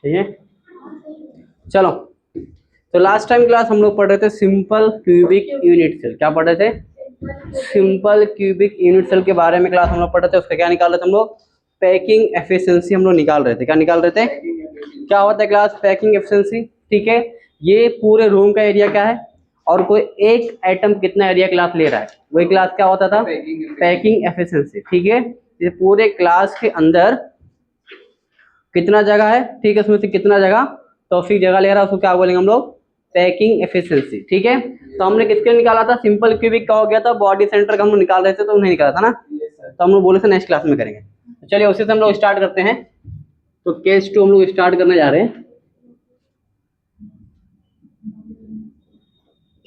ठीक है, चलो। तो लास्ट टाइम क्लास हम लोग पढ़ रहे थे सिंपल क्यूबिक यूनिट सेल। क्या पढ़ रहे थे? सिंपल क्यूबिक यूनिट सेल के बारे में क्लास हम लोग पढ़ रहे थे। उसका क्या निकाल रहे थे हम लोग? पैकिंग एफिशिएंसी हम लोग निकाल रहे थे। क्या निकाल रहे थे? क्या होता है क्लास? Packing efficiency. ठीक है, ये पूरे रूम का एरिया क्या है और कोई एक आइटम कितना एरिया क्लास ले रहा है, वही क्लास क्या होता था? Packing efficiency. ठीक है, ये पूरे क्लास के अंदर कितना जगह है, ठीक है, उसमें से कितना जगह टॉपिक जगह ले रहा है उसको क्या बोलेंगे हम लोग? Packing efficiency. ठीक है, तो हमने किसके निकाला था? सिंपल क्यूबिक का हो गया था, बॉडी सेंटर का हम लोग निकाल रहे थे तो नहीं निकाला था ना, तो हम लोग बोले थे नेक्स्ट क्लास में करेंगे। तो चलिए उसी से हम लोग स्टार्ट करते हैं। तो केस 2 हम लोग स्टार्ट करने जा रहे हैं।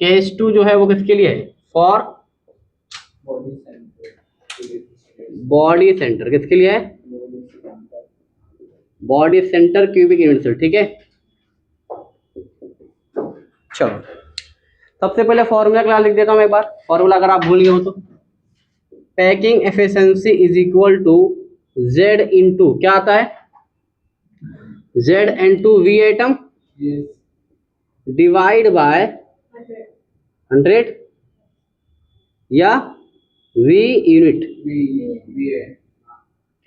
केस 2 जो है वो किसके लिए है? For body centre. किसके लिए है? Body centre cubic unit cell. ठीक है, चलो सबसे पहले फॉर्मूला क्लास लिख देता हूं एक बार। फॉर्मूला अगर आप भूल गए हो तो, packing efficiency is equal to Z into क्या आता है? Z into V atom divide by 100 या वी यूनिट।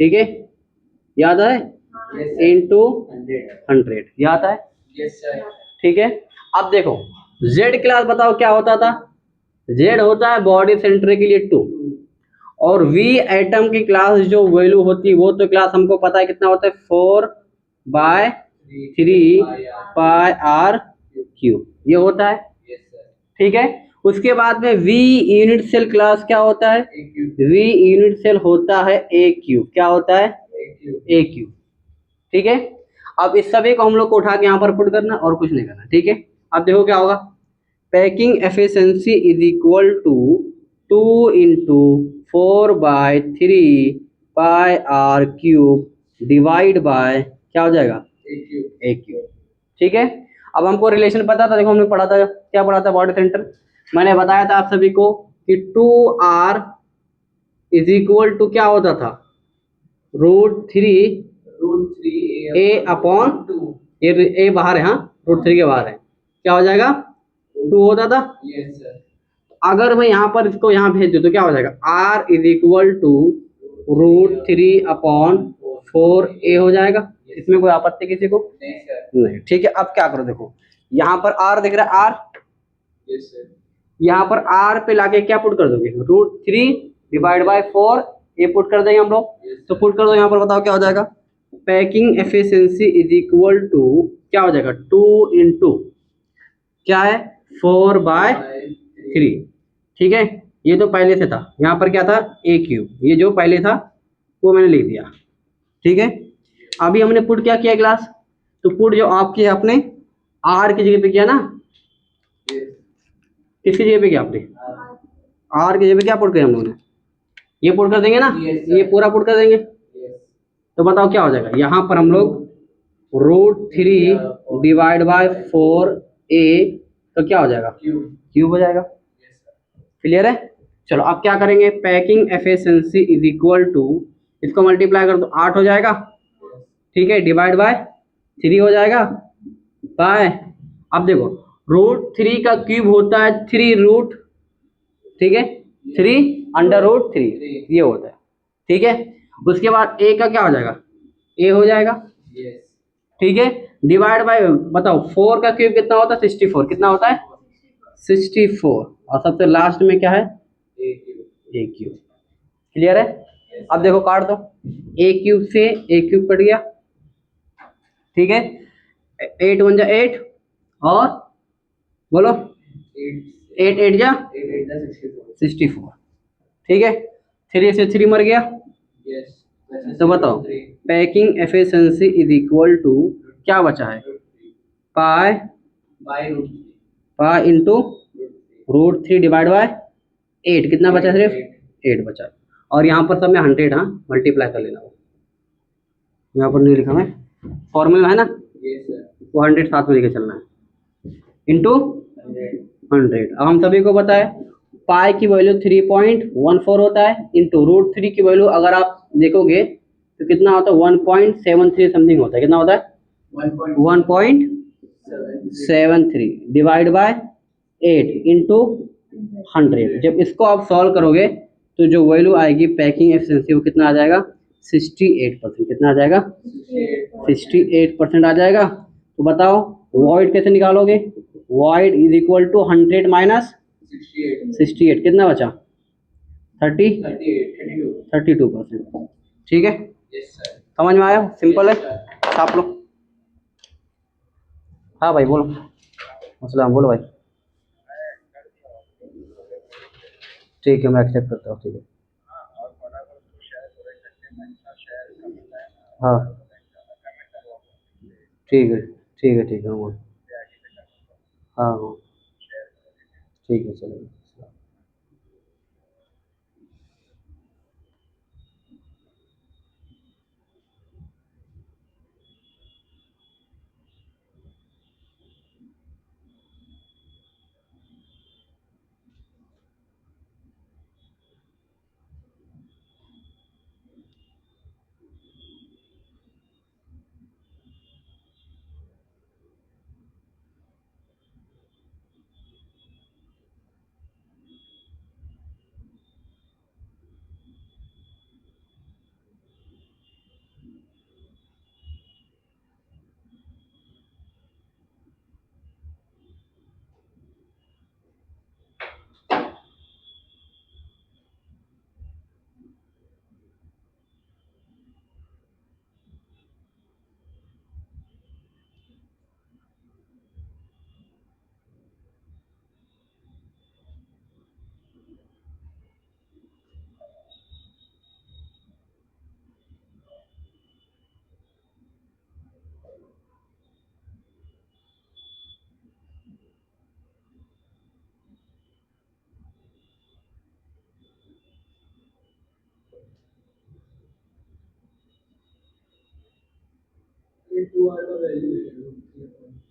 ठीक है, याद है? इंटू 100 याद है? ठीक है, अब देखो जेड क्लास बताओ क्या होता था? जेड होता है बॉडी सेंटर के लिए 2, और वी आइटम की क्लास जो वैल्यू होती है वो तो क्लास हमको पता है कितना होता है? 4/3 पाई आर क्यूब ये होता है। ठीक है, उसके बाद में वी यूनिट सेल क्लास क्या होता है? वी यूनिट सेल होता है ए क्यूब। क्या होता है? ए क्यूब। ठीक है, अब इस सभी को हम लोग को उठा के यहाँ पर पुट करना और कुछ नहीं करना। ठीक है, अब देखो क्या होगा? Packing efficiency is equal to 2 into 4/3 pi r cube divide by क्या हो जाएगा? A cube. ठीक है, अब हमको रिलेशन पता था, देखो हमने पढ़ा था, क्या पढ़ा था? Body centre. मैंने बताया था आप सभी को कि 2r इज इक्वल टू क्या होता था? √3 a अपॉन 2। ये a बाहर है, हाँ, √3 के बाहर है, क्या हो जाएगा? 2 होता था। अगर मैं यहाँ पर इसको यहाँ भेज दूँ तो क्या हो जाएगा? r is equal to √3 upon 4a हो जाएगा। इसमें कोई आपत्ति किसी को? नहीं। ठीक है, अब क्या करो, देखो यहाँ पर r दिख रहा है, r यहाँ पर r पे लाके क्या पुट कर दोगे? √3 डिवाइड बाय 4 ये पुट कर देंगे हम लोग। तो पुट कर दो यहाँ पर, बताओ क्या हो जाएगा? Packing efficiency is equal to क्या हो जाएगा? 2 इंटू क्या है? 4/3। ठीक है, ये तो पहले से था, यहाँ पर क्या था? ए क्यूब। ये जो पहले था वो मैंने लिख दिया। ठीक है, अभी हमने पुट क्या किया क्लास? तो पुट जो आपके अपने आर की जगह पे किया ना, किसकी जगह पे किया आपने? आर की जगह पे क्या पुट किया हम लोगों ने? ये पुट कर देंगे ना, ये पूरा पुट कर देंगे। तो बताओ क्या हो जाएगा? यहाँ पर हम लोग √3 डिवाइड बाय 4a तो क्या हो जाएगा? क्यूब हो जाएगा। क्लियर है? चलो अब क्या करेंगे? Packing efficiency is equal to, इसको मल्टीप्लाई कर दो 8 हो जाएगा। ठीक है, डिवाइड बाय 3 हो जाएगा बाय, अब देखो √3 का क्यूब होता है 3 ठीक है, 3/√3 ये होता है। ठीक है, उसके बाद a का क्या हो जाएगा? a हो जाएगा। ठीक है, डिवाइड बाय बताओ 4 का क्यूब कितना होता है? 64। कितना होता है? 64। और सबसे लास्ट में क्या है? ए क्यूब। क्लियर है? अब देखो काट दो, ए क्यूब से ए क्यूब कट गया। ठीक है, 8 1 जा 8 और बोलो 8 8 जा 64। ठीक है, 3 से 3 मर गया। तो बताओ packing efficiency is equal to क्या बचा है? पाई इंटू √3 डिवाइड बाय 8 कितना बचा? सिर्फ 8 बचा। और यहाँ पर सब में 100, हाँ, मल्टीप्लाई कर लेना। यहाँ पर नहीं लिखा मैं, फॉर्मूला है ना, वो 100 साथ में लेके चलना है इंटू 100। अब हम सभी को पता है पाई की वैल्यू 3.14 होता है, इंटू √3 की वैल्यू अगर आप देखोगे तो कितना होता है? 1.73 समथिंग होता है। कितना होता है? 1.73 डिवाइड बाय 8 इंटू 100। जब इसको आप सॉल्व करोगे तो जो वैल्यू आएगी पैकिंग एफिशिएंसी वो कितना आ जाएगा? 68%। कितना आ जाएगा? 68% आ जाएगा। तो बताओ वॉइड कैसे निकालोगे? Void is equal to 100 minus 68, कितना बचा? 32%। ठीक है, समझ में आया? सिंपल है, छाप लो। हाँ भाई बोलो। अस्सलाम, बोलो भाई। ठीक है, मैं एक्सेप्ट करता हूँ। ठीक है, हाँ ठीक है, ठीक है, ठीक है, हाँ हाँ हाँ, ठीक है, चलो।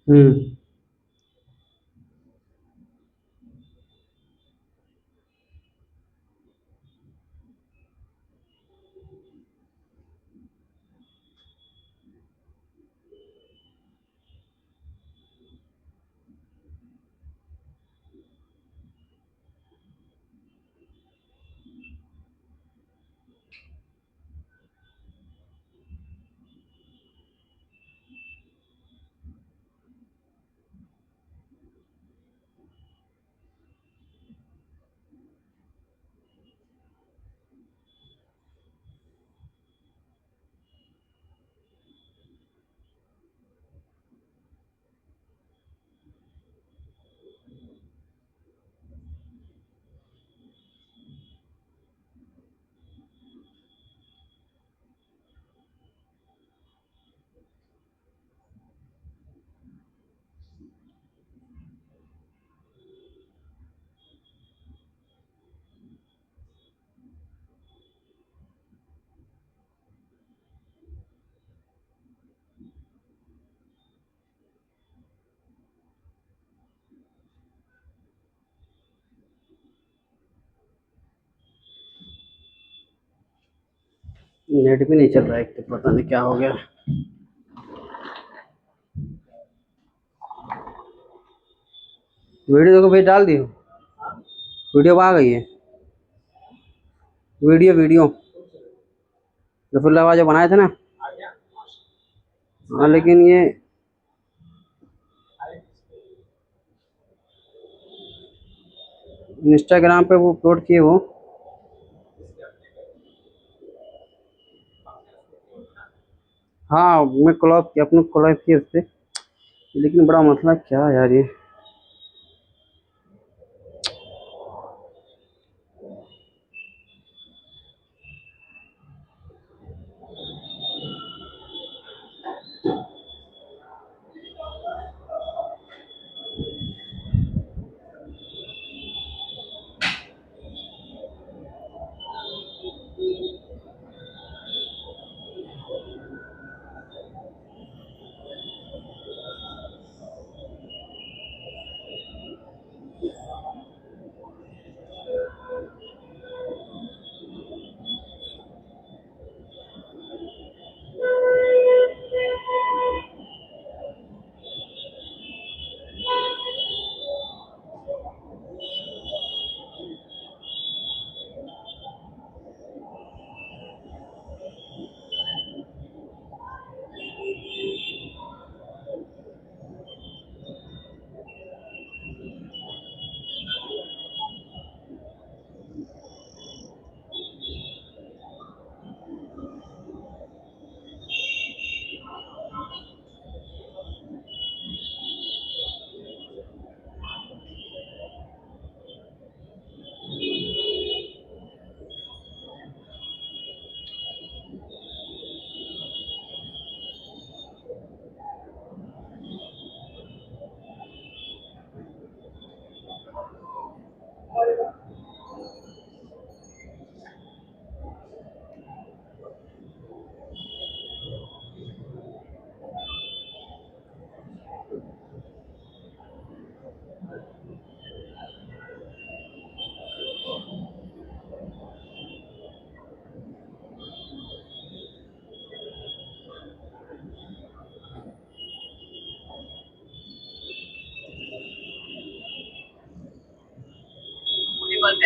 हम्म, नेट भी नहीं चल रहा है, तो पता नहीं क्या हो गया। वीडियो को भेज डाल दी हो? वीडियो आ गई है? वीडियो रफुल्ला जो बनाए थे ना। हाँ लेकिन ये इंस्टाग्राम पे वो अपलोड किए वो। हाँ मैं कोलैब किया, अपने कोलैब किया उससे। लेकिन बड़ा मसला क्या है यार ये।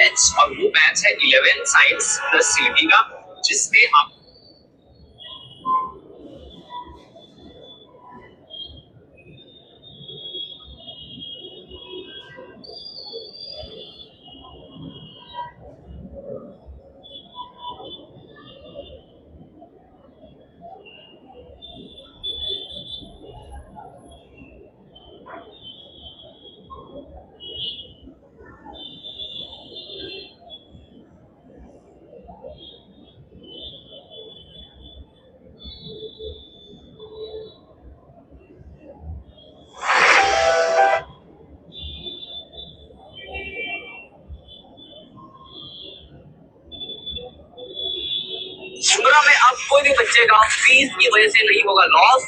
बैच और वो बैच है 11 साइंस प्लस सीईटी का, जिसमें आप जुमरा में अब कोई भी बच्चे का फीस की वजह से नहीं होगा लॉस,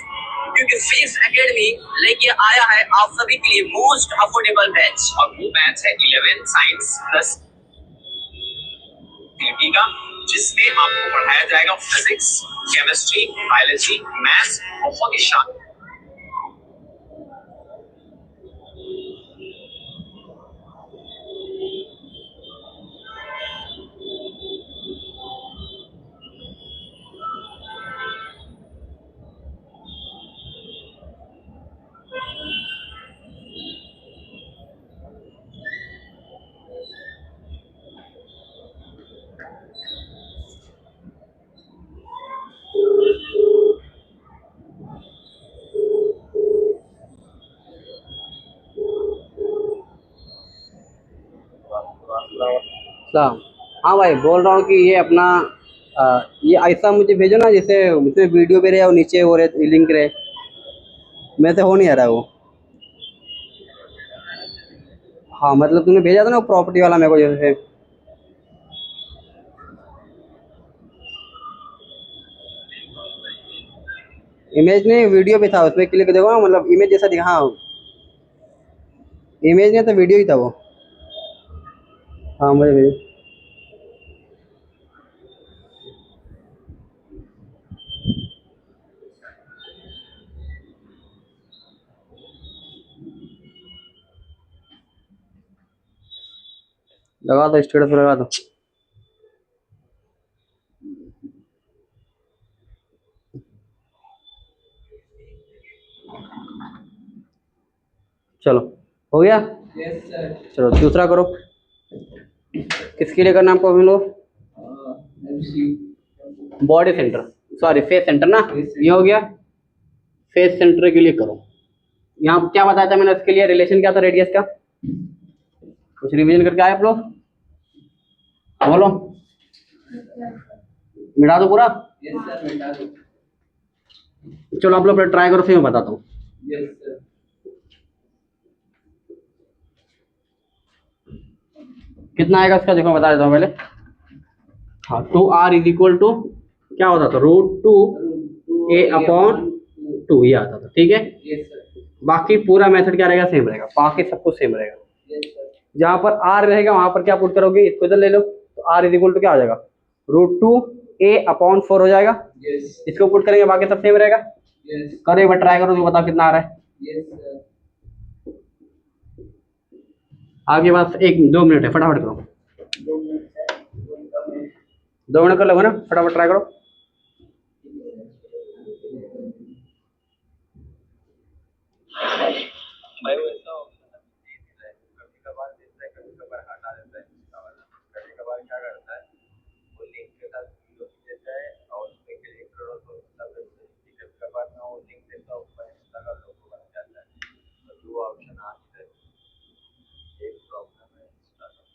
क्योंकि फेस एकेडमी लेके आया है आप सभी के लिए मोस्ट अफोर्डेबल बैच, और वो बैच है 11 साइंस प्लस सीईटी का, जिसमें आपको पढ़ाया जाएगा फिजिक्स, केमिस्ट्री, बायोलॉजी, मैथ्स, बहुत ही शानदार। सलाम। हाँ भाई, बोल रहा हूँ कि ये अपना ये ऐसा मुझे भेजो ना, जैसे मुझे वीडियो भी रहे और नीचे वो रहे लिंक रहे, मेरे से हो नहीं आ रहा है वो। हाँ मतलब तुमने भेजा था ना प्रॉपर्टी वाला मेरे को, जैसे इमेज नहीं वीडियो भी था उसमें, क्लिक देखो ना, मतलब इमेज जैसा दिखा। हाँ इमेज नहीं था, वीडियो ही था वो। हाँ मुझे भेजो। लगा दो, स्टेटस पर लगा दो। चलो हो गया। Yes sir. चलो दूसरा करो। किसके लिए करना आपको हम लोग? MC body centre, sorry face centre ना, ये हो गया। फेस सेंटर के लिए करो। यहाँ क्या बताया था मैंने उसके लिए, रिलेशन क्या था रेडियस का? कुछ रिवीजन करके आए आप लोग? बोलो, मिटा दो पूरा। यस सर, मिटा दो। चलो आप लोग ट्राई करो, फिर मैं बताता हूँ। Yes sir. कितना आएगा इसका, देखो बता देता हूँ पहले। हाँ, 2r इज इक्वल टू क्या होता था, √2a/2 ये आता था, ठीक है। Yes sir. बाकी पूरा मेथड क्या रहेगा, सेम रहेगा, बाकी सब कुछ सेम रहेगा। Yes sir. जहाँ पर r रहेगा वहां पर क्या पुट करोगे, इसको इधर ले लो, तो r इज इक्वल टू क्या हो जाएगा, √2a/4 हो जाएगा। यस। इसको पुट करेंगे, बाकी सब सेम रहेगा। यस। करो एक बार ट्राई करो, तो बताओ कितना आ रहा है। Yes sir. आपके पास 1-2 मिनट है, फटाफट करो। 2 मिनट सर। 2 मिनट कर लो ना, फटाफट ट्राई करो। भाई वैसा कभी कभार देता है, कभी कभार हटा देता है, कभी कभार क्या करता है, वो लिंक के साथ वीडियो देता है और उसमें क्लिक करो तो कभी कभार मैं वो लिंक देता हूँ, इंस्टाग्राम लोगों बन जाता है, तो वो ऑप्शन आ नहीं रहा, एक प्रॉब्लम है इंस्टाग्राम।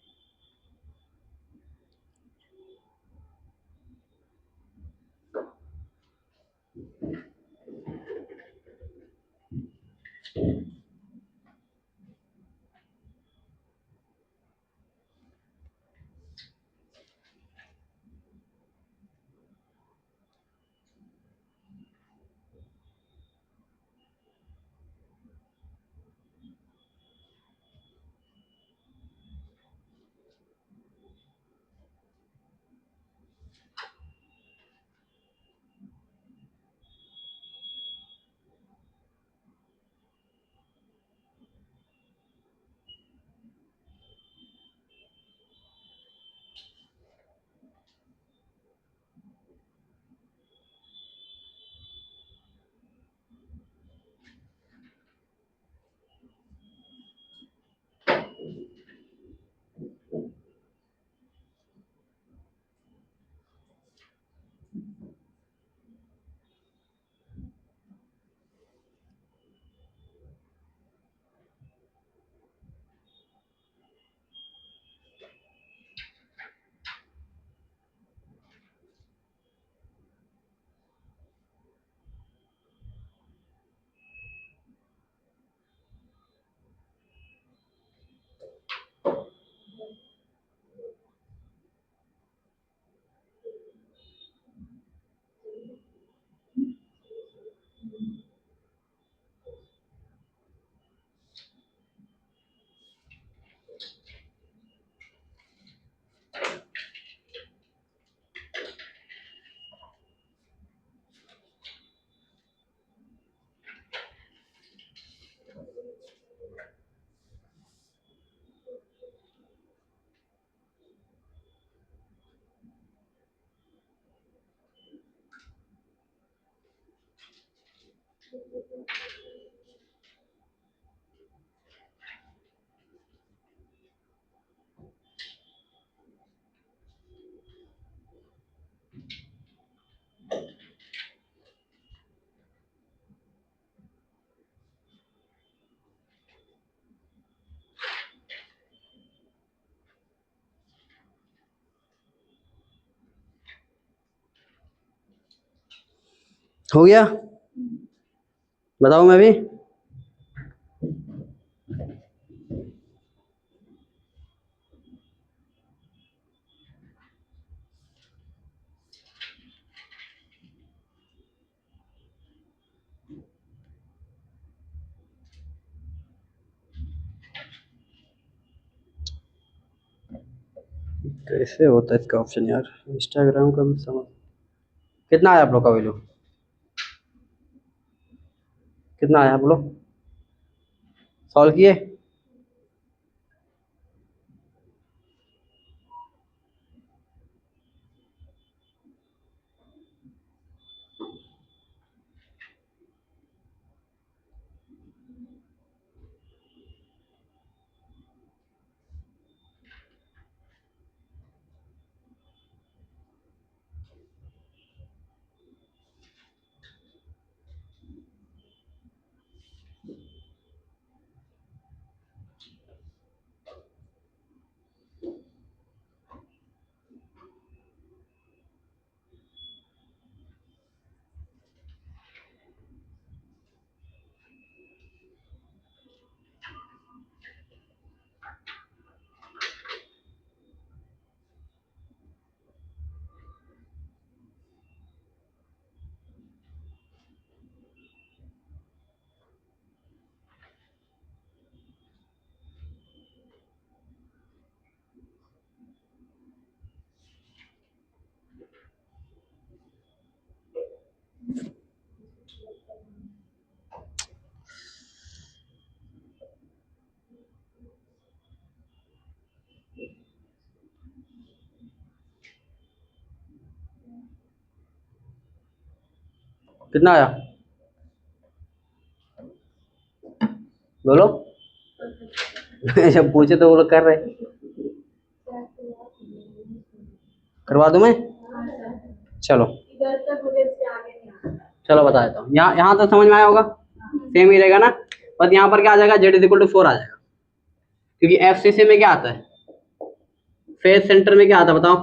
हो गया, बताओ मैं भी। कैसे होता है इसका ऑप्शन यार, इंस्टाग्राम का भी समझ। कितना आया आप लोग का वैल्यू, कितना आया आप लोग सॉल्व किए? कितना आया बोलो। जब पूछे तो वो लोग कर रहे, करवा दूं मैं? चलो चलो बता देता हूँ। यहाँ यहाँ तो समझ में आया होगा, सेम ही रहेगा ना। बस यहाँ पर क्या आ जाएगा, Z=4 आ जाएगा, क्योंकि FCC में क्या आता है, फेस सेंटर में क्या आता है बताओ,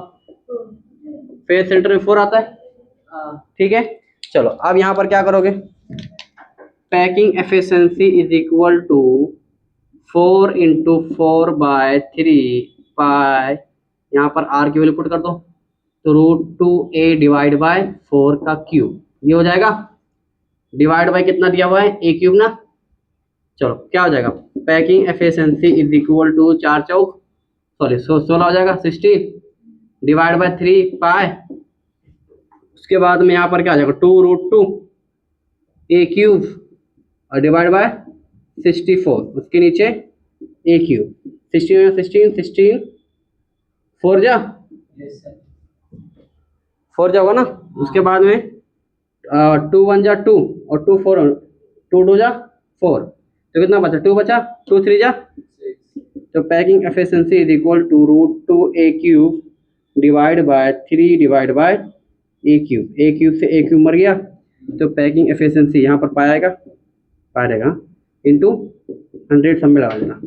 फेस सेंटर में 4 आता है। ठीक है, चलो अब यहाँ पर क्या करोगे, packing efficiency is equal to 4 × 4/3 pi, यहाँ पर R की वैल्यू पुट कर दो, तो √2a डिवाइड बाय 4 का क्यूब, ये हो जाएगा। डिवाइड बाय कितना दिया हुआ है, a क्यूब ना। चलो क्या हो जाएगा, packing efficiency is equal to 4 चौक 16 हो जाएगा, 16 डिवाइड बाय 3 पाई, उसके बाद में यहाँ पर क्या आ जाएगा 2√2 a क्यूब और डिवाइड बाय 64, उसके नीचे a क्यूब, 16 16 16 4 जा, 4 जा होगा ना। उसके बाद में 2 1 जा 2 और 2 4, 2 2 जा 4, तो कितना बचा, 2 बचा, 2 3 जा। तो packing efficiency is equal to √2a cube divide by 3 divide by a cube, a cube से a क्यूब मर गया, तो पैकिंग एफिशिएंसी यहाँ पर पाएगा, पाएगा इंटू 100 सब में लगा देना।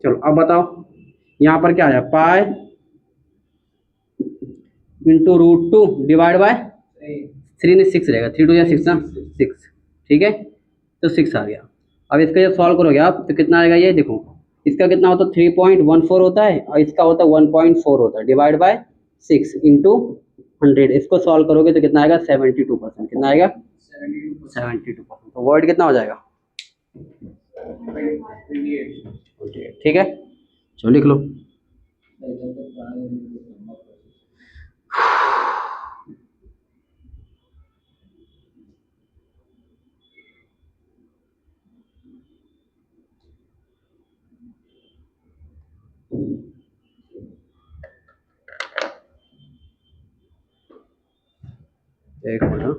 चलो अब बताओ, यहाँ पर क्या आया, पाई इंटू √2 डिवाइड बाय 3 में 6 रहेगा, 3 2 या 6 ना, 6, ठीक है, तो 6 आ गया। अब इसका जब सॉल्व करोगे आप तो कितना आएगा, ये देखो इसका कितना होता है 3.14 होता है और इसका होता है 1.4 होता है, डिवाइड बाय 6 इंटू 100, इसको सॉल्व करोगे तो कितना आएगा 72%, कितना आएगा 72%, तो वर्ड कितना हो जाएगा 28, ठीक है, चलो लिख लो। एक मिनट,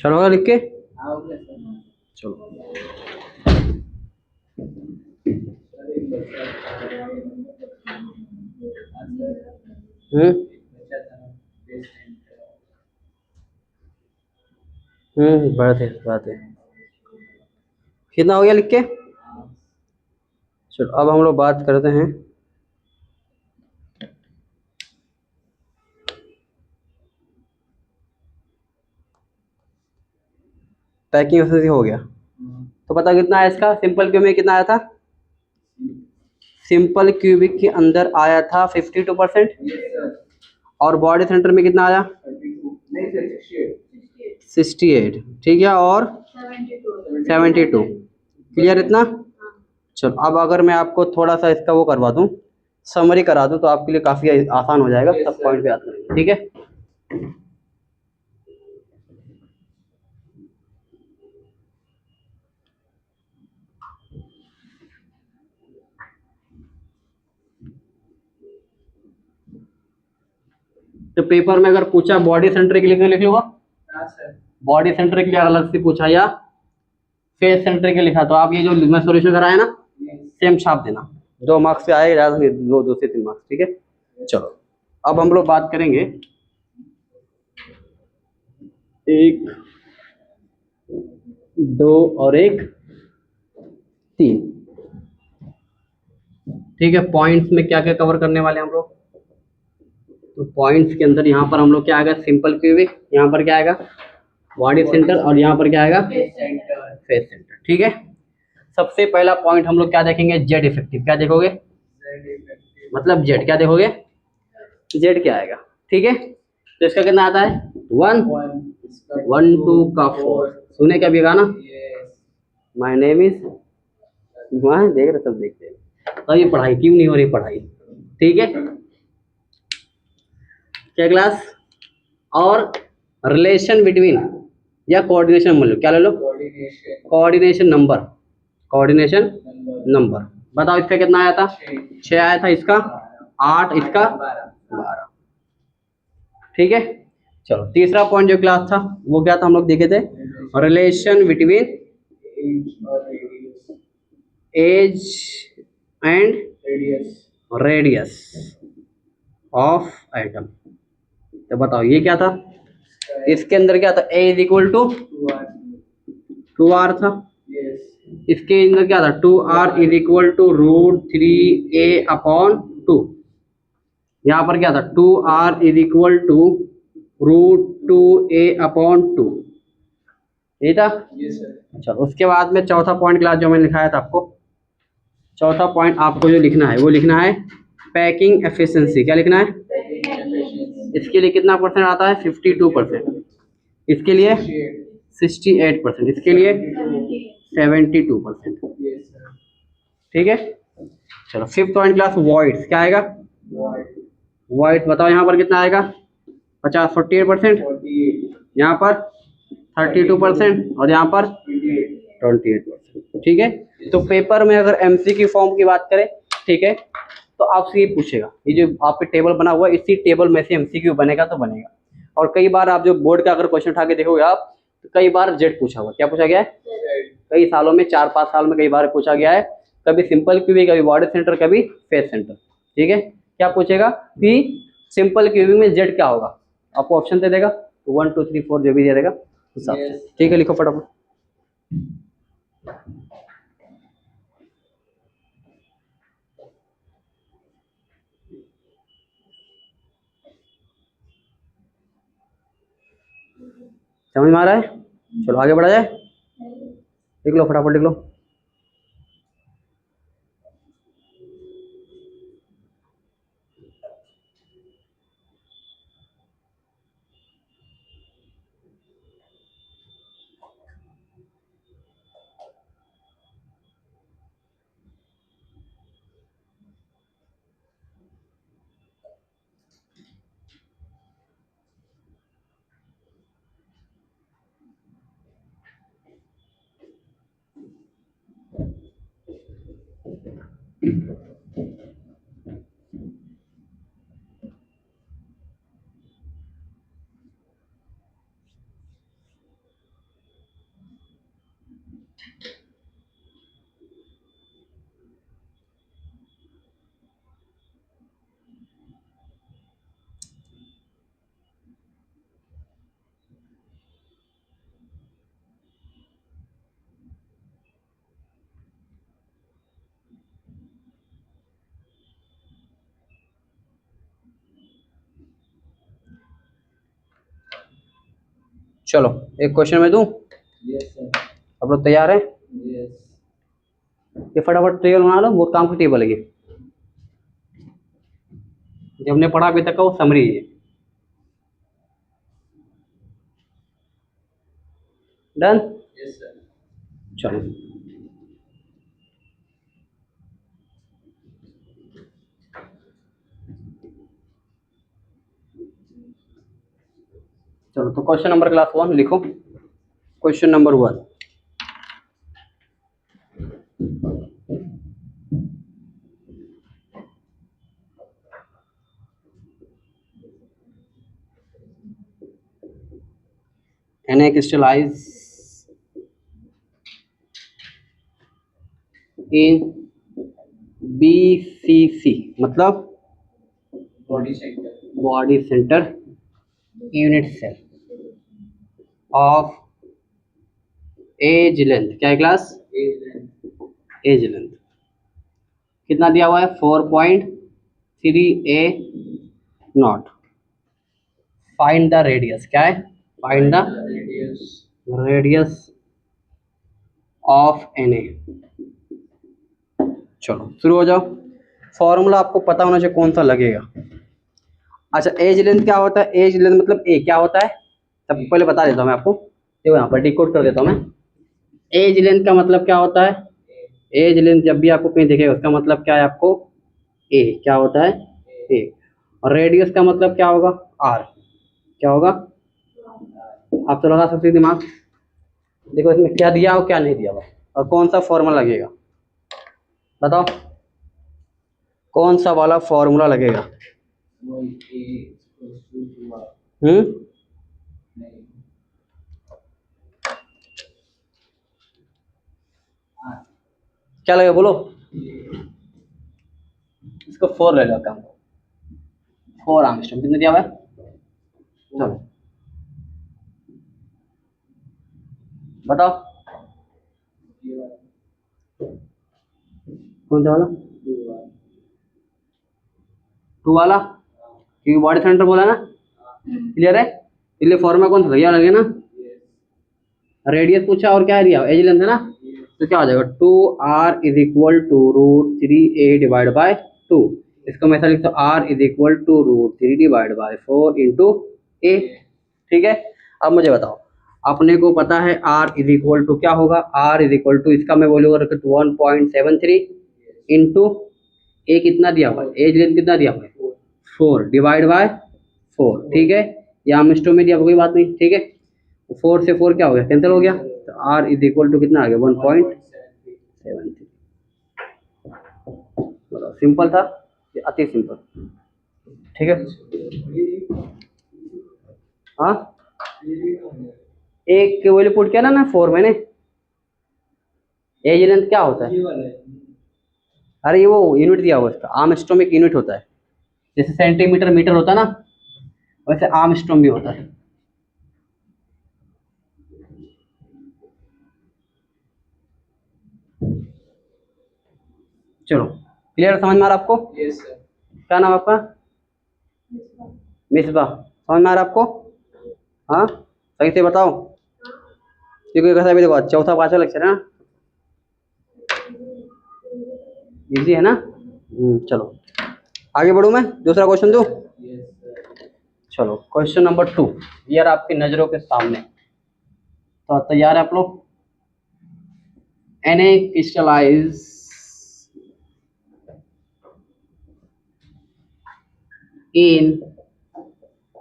चलो होगा लिख के। हाँ हो गया सर। चलो सर एक बच्चा हाँ सर, बच्चा था ना पेशेंट बात है। कितना हो गया लिख के। चलो अब हम लोग बात करते हैं पैकिंग एफिशिएंसी हो गया। तो पता कितना है इसका, सिंपल क्यूबिक में कितना आया था, सिंपल क्यूबिक के अंदर आया था 52%, और बॉडी सेंटर में कितना आया 32 नहीं सर 68 68, ठीक है, और 72। क्लियर इतना। चलो अब अगर मैं आपको थोड़ा सा इसका वो करवा दूं, समरी करा दूं, तो आपके लिए काफ़ी आसान हो जाएगा, सब पॉइंट पे याद करेंगे, ठीक है। तो पेपर में अगर पूछा बॉडी सेंटर के लिए तो लिख लूंगा, हाँ सर बॉडी सेंटर के लिए अलग से पूछा या फेस सेंटर के लिखा, तो आप ये जो मैं सॉल्यूशन कराया ना सेम छाप देना, 2 मार्क्स पे आएगा, ज़्यादा नहीं, 2 से 3 मार्क्स, ठीक है। चलो अब हम लोग बात करेंगे 1 2 और 1 3, ठीक है। पॉइंट्स में क्या क्या कवर करने वाले हैं हम लोग, तो पॉइंट्स के अंदर यहाँ पर हम लोग क्या आएगा, सिंपल क्यूबिक, यहाँ पर क्या आएगा बॉडी सेंटर, और यहाँ पर क्या आएगा सेंटर फेस सेंटर, ठीक है। सबसे पहला पॉइंट हम लोग क्या देखेंगे, जेड इफेक्टिव, क्या देखोगे, मतलब जेड, क्या देखोगे, जेड क्या आएगा, ठीक है। तो इसका कितना आता है 1 1 2 का 4, सुने क्या भी गाना, माय नेम इज, वहाँ देख रहे सब देखते हैं, तो ये पढ़ाई क्यों नहीं हो रही पढ़ाई, ठीक है। क्या क्लास, और रिलेशन बिटवीन या कोऑर्डिनेशन मान लो, क्या ले लो, coordination coordination number, coordination number number, बताओ इसका कितना आया था 6 आया था, इसका 8, इसका 12, ठीक है। चलो तीसरा पॉइंट जो क्लास था वो क्या था, हम लोग देखे थे रिलेशन बिटवीन एज और radius edge and radius radius of atom. तो बताओ ये क्या था, इसके अंदर क्या था, ए इज इक्वल टू 2r था, यस इसके अंदर क्या था 2r is equal to √3a/2, यहाँ पर क्या था 2r is equal to √2a/2, ये था। यस सर चलो उसके बाद में चौथा पॉइंट क्लास जो मैंने लिखाया था आपको, चौथा पॉइंट आपको जो लिखना है वो लिखना है पैकिंग एफिशिएंसी, क्या लिखना है, इसके लिए कितना परसेंट आता है 52%, इसके लिए 68%, इसके लिए 72%, यस सर ठीक है। चलो फिफ्थ पॉइंट क्लास वॉइड्स, क्या आएगा वॉइड्स, बताओ यहाँ पर कितना आएगा 48%, 48 यहाँ पर 32% और यहाँ पर 28%, ठीक है। तो पेपर में अगर एमसीक्यू फॉर्म की बात करें, ठीक है, तो आपसे ये पूछेगा, ये जो आपके टेबल बना हुआ है इसी टेबल में से एमसीक्यू बनेगा तो बनेगा, और कई बार आप जो बोर्ड का अगर क्वेश्चन उठा के देखोगे आप, तो कई बार जेड पूछा हुआ, क्या पूछा गया है, कई सालों में 4-5 साल में कई बार पूछा गया है, कभी सिंपल क्यूबिक, कभी बॉडी सेंटर, कभी फेस सेंटर, ठीक है। क्या पूछेगा कि सिंपल क्यूबिक में जेड क्या होगा, आपको ऑप्शन दे देगा, 1 2 3 4 जो भी दे देगा उस हिसाब से, ठीक है, लिखो फटाफट। समझ में आ रहा है, चलो आगे बढ़ा जाए, लिख लो फटाफट लिख लो। चलो एक क्वेश्चन मैं दूं, यस सर। आप लोग तैयार हैं? यस। ये फटाफट टेबल बना लो, बहुत काम की टेबल है ये, जो हमने पढ़ा अभी तक का वो समरी है। डन? Yes sir. चलो चलो, तो क्वेश्चन नंबर क्लास 1 लिखो। Question number 1, Na crystallize in BCC मतलब body sector. Body centre unit cell of edge length, क्या है क्लास? एज लेंथ कितना दिया हुआ है? 4.3 नॉट। फाइंड द रेडियस, क्या है? Find the radius radius of Na। चलो शुरू हो जाओ। फॉर्मूला आपको पता होना चाहिए कौन सा लगेगा। अच्छा, एज लेंथ क्या होता है? एज लेंथ मतलब ए क्या होता है, सबको पहले बता देता हूँ मैं आपको। देखो यहाँ पर डिकोड कर देता हूँ मैं। एज लेंथ का मतलब क्या होता है? एज लेंथ जब भी आपको कहीं दिखेगा उसका मतलब क्या है आपको? ए क्या होता है? ए। और रेडियस का मतलब क्या होगा? आर। क्या होगा? आप तो लगा सकते हैं दिमाग। देखो इसमें क्या दिया हो क्या नहीं दिया हुआ, और कौन सा फॉर्मूला लगेगा, बताओ कौन सा वाला फॉर्मूला लगेगा? क्या लगेगा बोलो? इसको 4 ले लो काम, 4 आर्मस्ट्रांग कितने दिया हुआ है? चलो बताओ कौन सा वाला? 2 वाला, क्योंकि बॉडी सेंटर बोला ना। क्लियर है? इसलिए फॉर्मूला कौन सा था? ये लगे ना। रेडियस पूछा और क्या दिया? एज लेंथ है ना। तो क्या हो जाएगा? 2r is equal to √3a divide by 2। इसको मैं ऐसा लिखता हूँ, r is equal to √3 divide by 4 into a। ठीक है, अब मुझे बताओ, अपने को पता है r इज इक्वल टू क्या होगा? r इज इक्वल टू इसका मैं वैल्यू रखता हूँ 1.73 इंटू a कितना दिया हुआ है? एज लेंथ कितना दिया हुआ है? 4 डिवाइड बाय 4। ठीक है, या मिस्टो में दिया कोई बात नहीं। ठीक है, 4 से 4 क्या हो गया? कैंसिल हो गया। तो r इज इक्वल टू कितना आ गया? 1.73। बताओ, सिंपल था, ये अति सिंपल। ठीक है, हाँ एक वैल्यू पुट किया ना 4 मैंने। एज लेंथ क्या होता है? अरे ये वो यूनिट दिया हुआ है इसका, आर्मस्ट्रॉन्ग एक यूनिट होता है। जैसे सेंटीमीटर मीटर होता है ना, वैसे आर्मस्ट्रॉन्ग भी होता है। चलो क्लियर, समझ में आ रहा आपको? Yes sir. क्या नाम आपका? मिसबा। समझ में आ रहा आपको? हाँ सही से बताओ, क्योंकि कैसा भी देखो चौथा 5वां लेक्चर है ना, इजी है ना। चलो आगे बढ़ूँ मैं, दूसरा क्वेश्चन दूँ। Yes sir. चलो क्वेश्चन नंबर 2 यार आपकी नज़रों के सामने, तो तैयार है आप लोग? Na crystallize in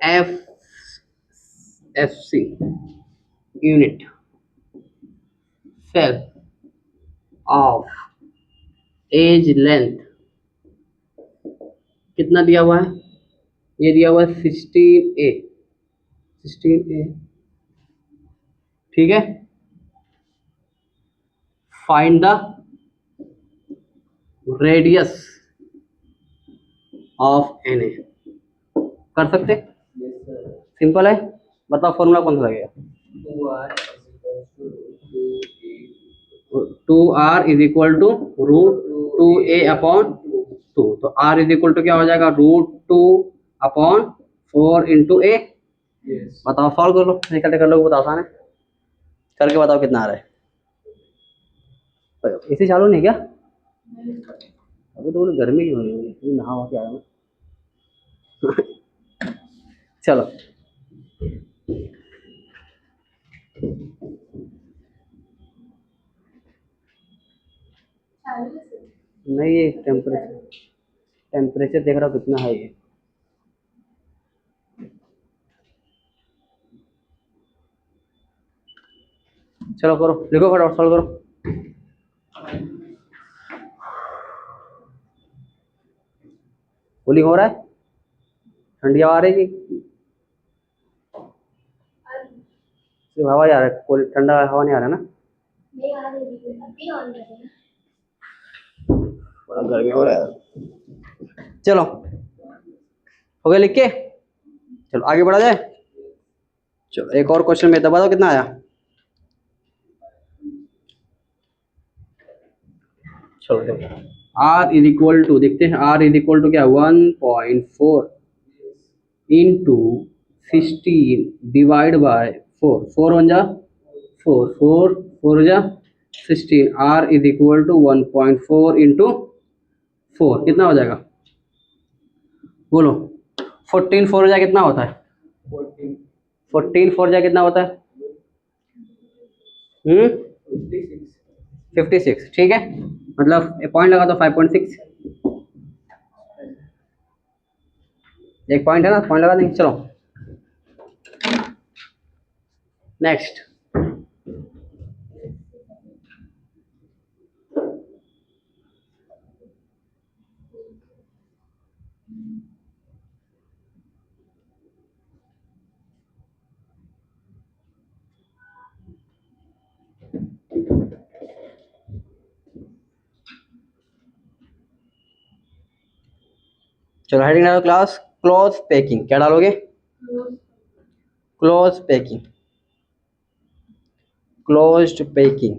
FC unit cell of age length कितना दिया हुआ है? ये दिया हुआ है 16A। 16A ठीक है, find the radius of Na। कर सकते? Yes sir. सिंपल है। बताओ फॉर्मूला कौन सा लगेगा? 2r is equal to 2r is equal to √2a upon 2। तो r इज इक्वल टू क्या हो जाएगा? √2 अपॉन 4 इंटू a। yes. बताओ, सॉल्व कर लो, निकलते कर लो, बताओ आसान है, करके बताओ कितना आ रहा है। इसी चालू नहीं क्या? अभी तो बोले गर्मी क्यों नहीं हुई, नहा के आया हूँ। चलो नहीं, ये टेम्परेचर देख रहा हूँ कितना है ये। चलो करो, लिखो फटाफट, सॉल्व करो। कूलिंग हो रहा है? ठंडी हवा आ रही है? सिर्फ हवा ही आ रहा है, कोई ठंडा हवा नहीं आ रहा ना? नहीं आ रही है, अभी ऑन कर देना। बड़ा गर्मी हो रहा है। चलो हो गया लिख के? चलो आगे बढ़ा जाए। चलो एक और क्वेश्चन में दबा दो, कितना आया? चलो देखो, R इज इक्वल टू, देखते हैं R इज इक्वल टू क्या? 1.4 इंटू 16 डिवाइड बाय 4। 4 वन जा 4, 4 जा 16। R is equal to 1.4 into 4 कितना हो जाएगा? बोलो। 14 4 जा कितना होता है? 14 4 जा कितना होता है? 56। ठीक है, मतलब पॉइंट लगा तो 5.6। एक पॉइंट है ना, पॉइंट लगा देंगे। चलो नेक्स्ट। चलो हेडिंग डालो क्लास क्लोज पैकिंग। क्या डालोगे? Close packing, closed packing.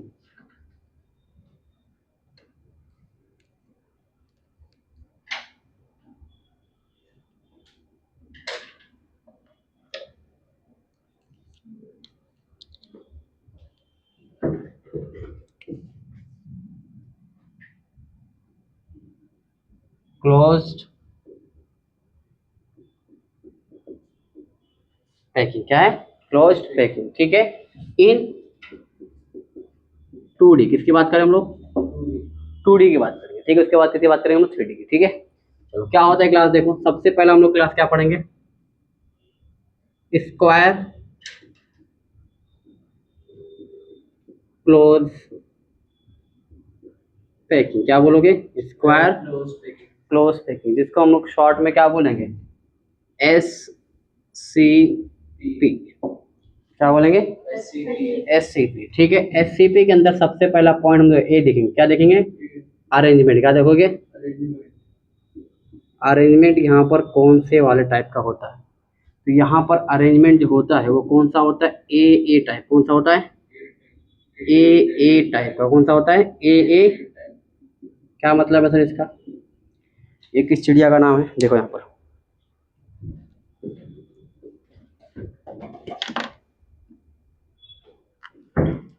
Closed packing क्या है? Closed packing. ठीक है, इन 2D किसकी बात करें हम लोग? 2D की बात करेंगे। ठीक है, उसके बाद किसकी बात करेंगे हम लोग? 3D की। ठीक है, चलो क्या होता है क्लास देखो। सबसे पहले हम लोग क्लास क्या पढ़ेंगे? Square close packing. क्या बोलोगे? स्क्वायर क्लोज पैकिंग, जिसको हम लोग शॉर्ट में क्या बोलेंगे? SCP। क्या बोलेंगे? SCP। ठीक है, SCP के अंदर सबसे पहला पॉइंट हम लोग ए देखेंगे। क्या देखेंगे? अरेंजमेंट। क्या देखोगे? अरेंजमेंट यहाँ पर कौन से वाले टाइप का होता है? तो यहाँ पर अरेंजमेंट जो होता है वो कौन सा होता है? ए टाइप। कौन सा होता है? ए टाइप का। कौन सा होता है? ए। क्या मतलब है सर इसका? ये किस चिड़िया का नाम है? देखो यहाँ पर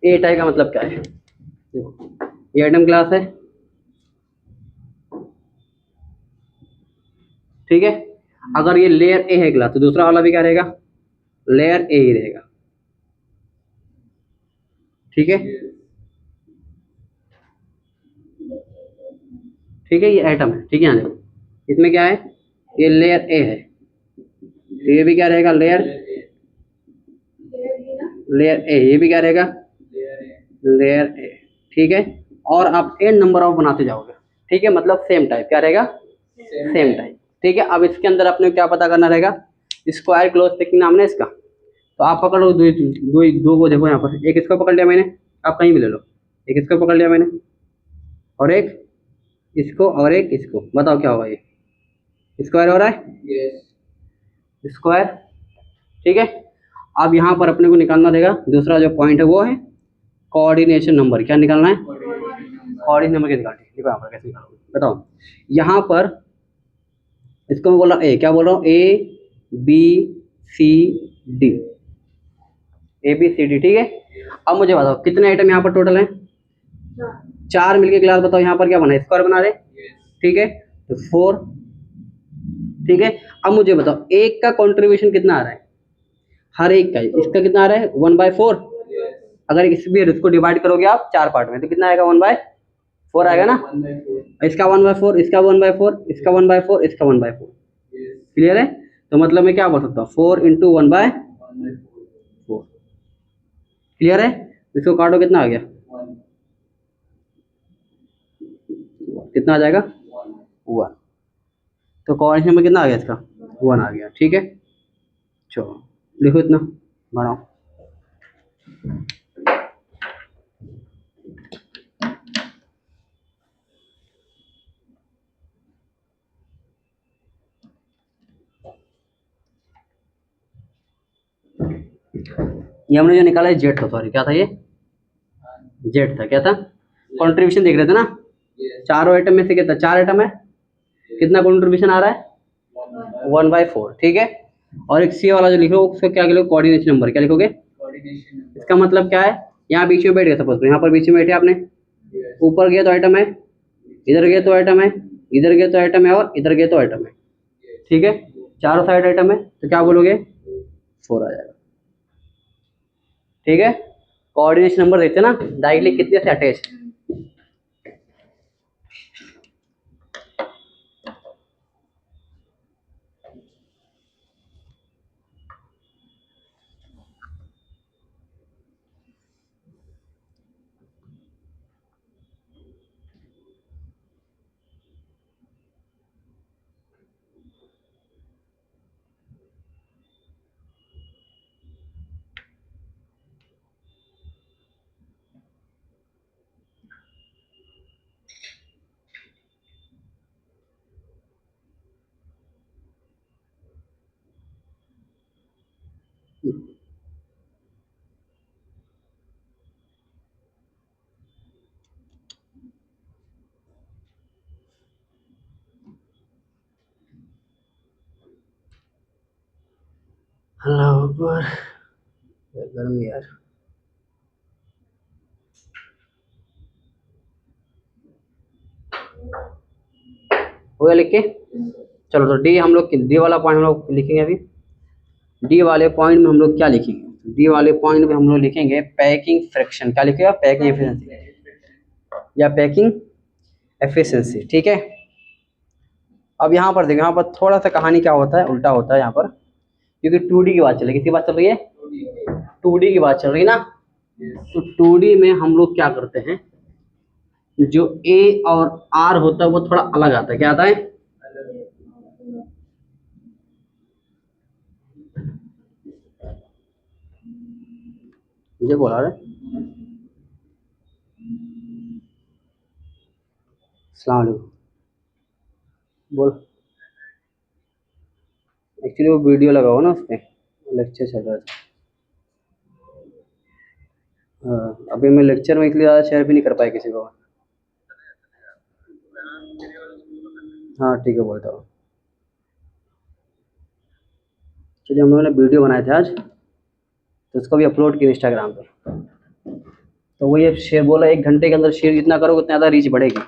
ए टाइप का मतलब क्या है? देखो ये आइटम क्लास है, ठीक है। अगर ये लेयर ए है क्लास, तो दूसरा वाला भी क्या रहेगा? लेयर ए ही रहेगा। ठीक है, ठीक है, ये आइटम है। ठीक है, यहाँ देखो इसमें क्या है? ये लेयर ए है, तो ये भी क्या रहेगा? Layer A. ये भी क्या रहेगा? Layer A. ठीक है, और आप n नंबर ऑफ बनाते जाओगे। ठीक है, मतलब सेम टाइप। क्या रहेगा? Same type. ठीक है, अब इसके अंदर अपने क्या पता करना रहेगा? स्क्वायर क्लोज पैकिंग नाम है इसका। तो आप पकड़ लो दो को। देखो यहाँ पर एक इसको पकड़ लिया मैंने, आप कहीं भी ले लो। एक इसको पकड़ लिया मैंने और एक इसको और एक इसको, बताओ क्या होगा ये स्क्वायर हो रहा है, स्क्वायर, ठीक है। अब यहाँ पर अपने को निकालना देगा दूसरा जो पॉइंट है वो है कोऑर्डिनेशन नंबर। क्या निकालना है, कोऑर्डिनेशन नंबर क्या निकालना है, देखो यहाँ पर कैसे निकालोगे बताओ। यहाँ पर इसको मैं बोल रहा हूँ ए, क्या बोल रहा हूँ A B C D, A B C D, ठीक है। अब मुझे बताओ कितने आइटम यहाँ पर टोटल हैं, 4 मिलके क्लास, बताओ यहाँ पर क्या बना है, स्क्वायर बना रहे, ठीक है, तो 4, ठीक है। अब मुझे बताओ एक का कंट्रीब्यूशन कितना आ रहा है, हर एक का, इसका कितना आ रहा है 1/4। अगर इस भी इसको डिवाइड करोगे आप 4 पार्ट में तो कितना आएगा 1/4 आएगा ना, इसका 1/4, इसका 1/4, इसका 1/4, इसका 1/4, क्लियर है। तो मतलब मैं क्या बोल सकता हूँ 4 × 1/4, क्लियर है। इसको काटो कितना आ गया, कितना आ जाएगा 1। तो कोऑर्डिनेशन में कितना आ गया इसका 1 आ गया, ठीक है। चलो लिखो इतना बनाओ। ये हमने जो निकाला है जेड था, सॉरी क्या था ये, जेड था, क्या था, कंट्रीब्यूशन देख रहे थे ना, चारों आइटम में से कितना, 4 आइटम है, कितना कंट्रीब्यूशन आ रहा है 1/4, ठीक है। और एक सी वाला जो लिखो उसको क्या लिखोगे, कोऑर्डिनेशन नंबर, क्या लिखोगे, इसका मतलब क्या है, यहाँ बीच में बैठ गया सपोज, यहाँ पर बीच में बैठे आपने, ऊपर गया तो आइटम है, इधर गया तो आइटम है, इधर गया तो आइटम है और इधर गया तो आइटम है, ठीक है। चारों साइड आइटम है तो क्या बोलोगे 4 आ जाएगा, ठीक है। कोऑर्डिनेशन नंबर देखते ना डायरेक्टली कितने से अटैच, अल्लाह अकबर, गर्मी यार। हो गया लिख के, चलो तो डी हम लोग, डी वाला पॉइंट हम लोग लिखेंगे अभी। डी वाले पॉइंट में हम लोग क्या लिखेंगे, डी वाले पॉइंट में हम लोग लिखेंगे पैकिंग फ्रैक्शन, क्या लिखेगा, पैकिंग एफिशिएंसी या पैकिंग एफिशिएंसी, ठीक है। अब यहाँ पर देखो, यहाँ पर थोड़ा सा कहानी क्या होता है, उल्टा होता है यहाँ पर, क्योंकि 2D की बात चल रही है, किसकी बात चल रही है, 2D की बात चल रही है ना। तो 2D में हम लोग क्या करते हैं, जो A और R होता है वो थोड़ा अलग आता है, क्या आता है, मुझे बोला रहे, अस्सलाम वालेकुम, बोल। एक्चुअली वो वीडियो लगा हुआ ना उस पर, लेक्चर चल रहा था। हाँ अभी मैं लेक्चर में इसलिए ज़्यादा शेयर भी नहीं कर पाया किसी को। हाँ ठीक है बोलता हूँ। चलिए हम लोगों ने वीडियो बनाए थे आज, तो उसको भी अपलोड किया इंस्टाग्राम पे। तो वो ये शेयर बोला 1 घंटे के अंदर शेयर जितना करोगे उतना ज़्यादा रीच बढ़ेगी,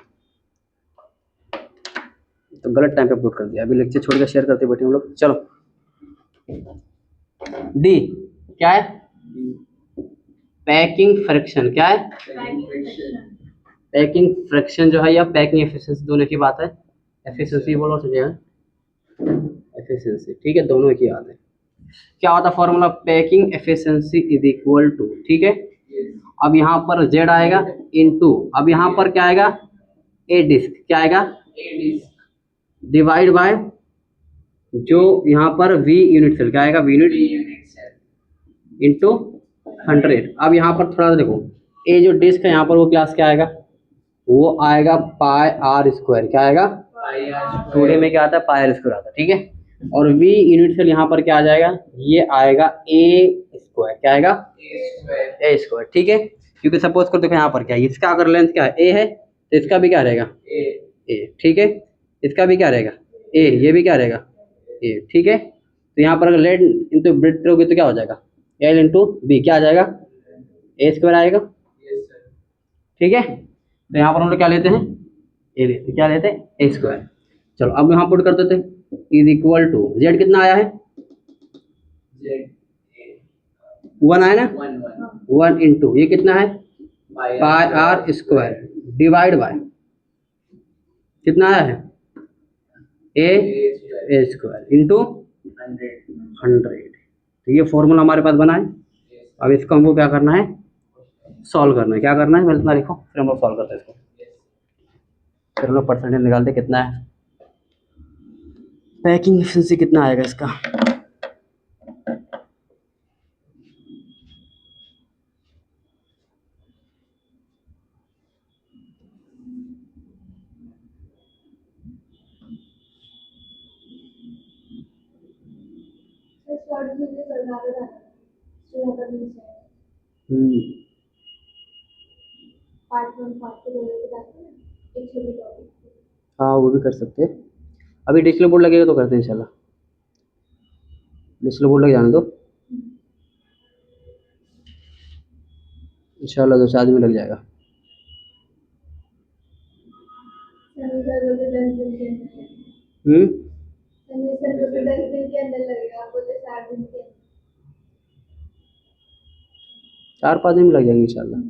तो गलत टाइम पे अपलोड कर दिया। अभी लेक्चर छोड़ कर शेयर करते बैठे हम लोग। चलो डी क्या है, पैकिंग फ्रैक्शन, क्या है, पैकिंग फ्रैक्शन जो है या पैकिंग एफिशिएंसी, दोनों की बात है। एफिशिएंसी बोलो चलिए, एफिशिएंसी, ठीक है, दोनों की बात है। क्या होता है formula, packing efficiency is equal to, ठीक है। अब यहाँ पर जेड आएगा इनटू, अब यहाँ पर क्या आएगा, ए डिस्क, क्या आएगा, डिवाइड बाय जो यहाँ पर वी यूनिट सेल, क्या आएगा, वी यूनिट इनटू 100। अब यहाँ पर थोड़ा सा देखो, ए जो डिस्क है यहाँ पर वो क्लास क्या आएगा, वो आएगा पाई आर स्क्वायर। क्या आएगा, टूडे में क्या आता है, पाई आर स्क्वायर आता है, ठीक है। और वी यूनिट सेल यहाँ पर क्या आ जाएगा, ये आएगा ए स्क्वायर। क्या आएगा, ए स्क्वायर, ठीक है। क्योंकि सपोज कर देखो यहाँ पर क्या है, इसका अगर लेंथ क्या है, ए है, तो इसका भी क्या रहेगा, ए, ठीक है। इसका भी क्या रहेगा, ए, ये भी क्या रहेगा, ए, ठीक है। तो यहाँ पर अगर लेंथ इंटू ब्रेड्थ करोगे तो क्या हो जाएगा, एल इंटू बी, क्या आ जाएगा, ए स्क्वायर आएगा, ठीक है। तो यहाँ पर हम लोग क्या लेते हैं, ए लेते, क्या लेते हैं, ए स्क्वायर। चलो अब यहाँ पुट कर देते हैं, इज इक्वल टू जेड कितना आया है, 1 आया ना, 1 इंटू ये कितना है, पाई आर स्क्वायर डिवाइड बाय कितना आया है, ए स्क्वायर इंटू 100। तो ये फॉर्मूला हमारे पास बना है। अब इसको हमको क्या करना है, सॉल्व करना है। क्या करना है, पहले इतना लिखो, फिर हम लोग सॉल्व करते हैं इसको। फिर हम लोग परसेंटेज निकालते कितना है, पैकिंग एफिशिएंसी कितना आएगा इसका। सर शॉर्ट वीडियो चल रहा था श्रीनगर में से पार्ट 1 पार्ट 2 लेके जाते हैं एक छोटी टॉपिक। हाँ वो भी कर सकते हैं। अभी डिस्प्ले बोर्ड लगेगा तो करते हैं इंशाल्लाह। डिस्प्ले बोर्ड लग जाने दो, इंशाल्लाह 2-4 दिन में लग जाएगा। सर सर बोलते 10 दिन के अंदर, सर बोलते 10 दिन के अंदर लगेगा, आप बोलते 4 दिन के अंदर। 4-5 दिन में लग जाएंगे इंशाल्लाह।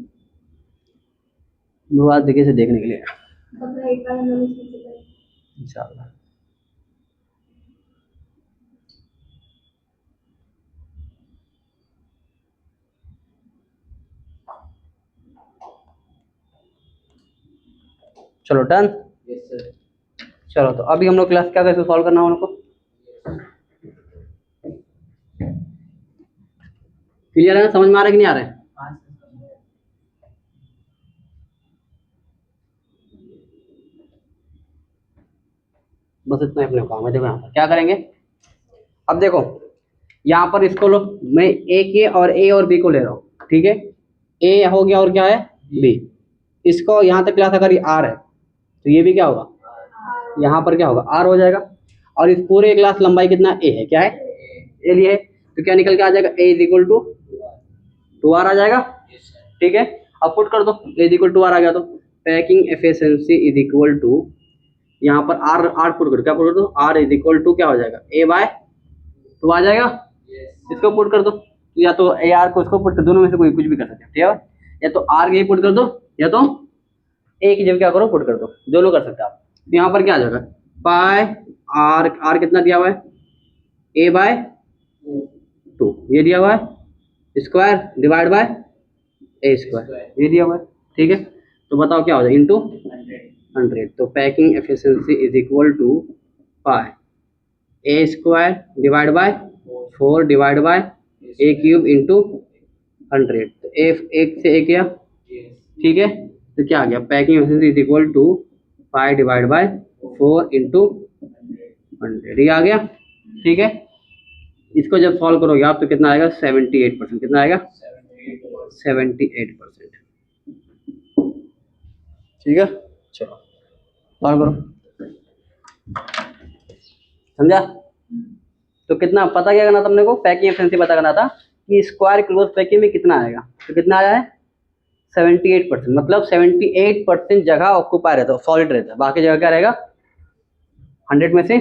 वो आज देखिए से देखने के लिए अपना एक बार हम लोग इसमें से करें। इंशाल्लाह। चलो डन। चलो तो अभी हम लोग क्लास क्या कैसे सॉल्व करना है उनको, क्लियर है, समझ में आ रहा है कि नहीं आ रहा है। बस इतना ही अपने काम है। देखो यहाँ पर क्या करेंगे, अब देखो यहाँ पर इसको लो, मैं ए के और ए और बी को ले रहा हूँ, ठीक है। ए हो गया और क्या है, बी। इसको यहाँ तक क्लास अगर ये आर है तो ये भी क्या होगा, यहाँ पर क्या होगा, आर हो जाएगा। और इस पूरे क्लास लंबाई कितना ए है, क्या है, ए लिए है। तो क्या निकल के आ जाएगा, A is equal to 2r आ जाएगा, ठीक है। अब पुट कर दो, A is equal to R आ गया तो packing efficiency is equal to, यहाँ पर आर आर पुट करो, क्या पुट कर दो, आर इज इक्वल टू क्या हो जाएगा, ए बाय 2 आ जाएगा। इसको पुट कर दो, तो या तो ए आर को इसको पुट कर, दोनों में से कोई कुछ भी कर सकते हैं, ठीक है। या तो आर के पुट कर दो, या तो ए की जगह क्या करो, पुट कर दो, दोनों कर सकते हैं आप। तो यहाँ पर क्या आ जाएगा, पाई आर, आर कितना दिया हुआ है, ए बाय 2 ये दिया हुआ है, square divide by A square ये दिया हुआ है, ठीक है। तो बताओ क्या हो जाएगा, इंटू 100। तो packing efficiency is equal to pi A square divide by 4 divide by A cube into 100। तो एक से एक किया, ठीक है। तो क्या आ गया, packing efficiency is equal to pi divide by 4 into 100, ये आ गया, ठीक है। इसको जब सॉल्व करोगे आप तो कितना आएगा, 78%। कितना आएगा, 78%, ठीक है। चलो सॉल्व करो, समझा। तो कितना पता क्या करना था अपने को, पैकिंग एफिशिएंसी पता करना था कि स्क्वायर क्लोज पैकिंग में कितना आएगा। तो कितना आया है, 78%, मतलब 78% जगह ऑक्यूपाई रहता है, सॉलिड रहता है। बाकी जगह क्या रहेगा, 100 में से